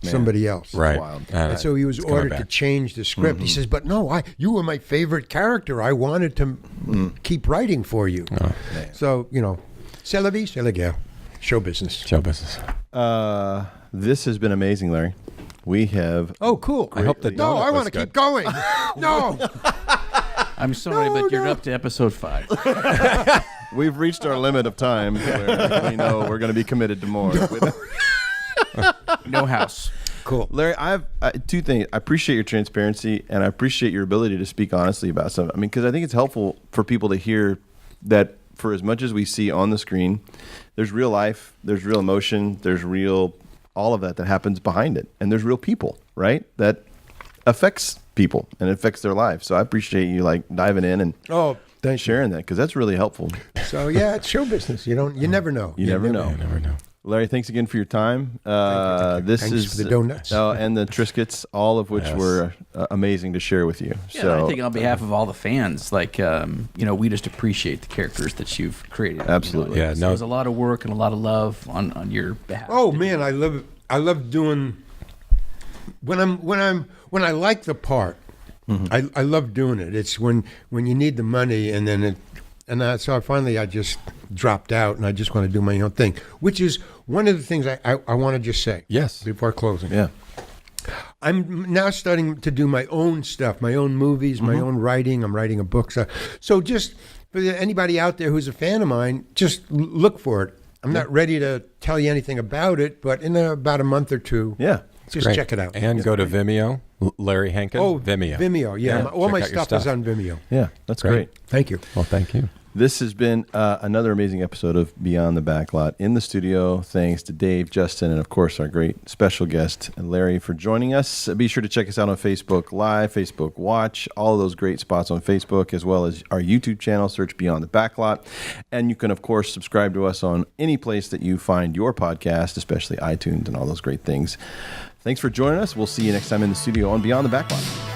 somebody else. Right. And so he was ordered to change the script. He says, but no, you were my favorite character. I wanted to keep writing for you. Oh. So, c'est la vie, c'est la guerre. Show business. This has been amazing, Larry. We have... Oh, cool. I hope that... No, I want to keep going. No. I'm sorry, but you're up to episode 5. We've reached our limit of time where we know we're going to be committed to more. No house. Cool. Larry, I have 2 things. I appreciate your transparency, and I appreciate your ability to speak honestly about something. I mean, because I think it's helpful for people to hear that for as much as we see on the screen, there's real life, there's real emotion, there's real all of that happens behind it. And there's real people, right? That affects people and it affects their lives. So I appreciate you diving in and sharing that, because that's really helpful. So yeah, it's show business. You never know. You never know. Larry, thanks again for your time. Thanks for the donuts. And the Triscuits, all of which were amazing to share with you. Yeah, so I think on behalf of all the fans, we just appreciate the characters that you've created. Absolutely. There's a lot of work and a lot of love on your behalf. Oh man, I love doing when I like the part. I love doing it. It's when you need the money so I just dropped out and I just want to do my own thing, which is one of the things I want to just say. Yes. Before closing. Yeah. I'm now starting to do my own stuff, my own movies, my own writing. I'm writing a book. So just for anybody out there who's a fan of mine, just look for it. I'm not ready to tell you anything about it, but in about a month or 2. Yeah. Just check it out. And go to Vimeo, Larry Hankin. Oh, Vimeo. Vimeo, yeah. All my stuff is on Vimeo. Yeah, that's great. Thank you. Well, thank you. This has been another amazing episode of Beyond the Backlot. In the studio, thanks to Dave, Justin, and of course our great special guest, Larry, for joining us. Be sure to check us out on Facebook Live, Facebook Watch, all of those great spots on Facebook, as well as our YouTube channel. Search Beyond the Backlot. And you can, of course, subscribe to us on any place that you find your podcast, especially iTunes and all those great things. Thanks for joining us. We'll see you next time in the studio on Beyond the Backlot.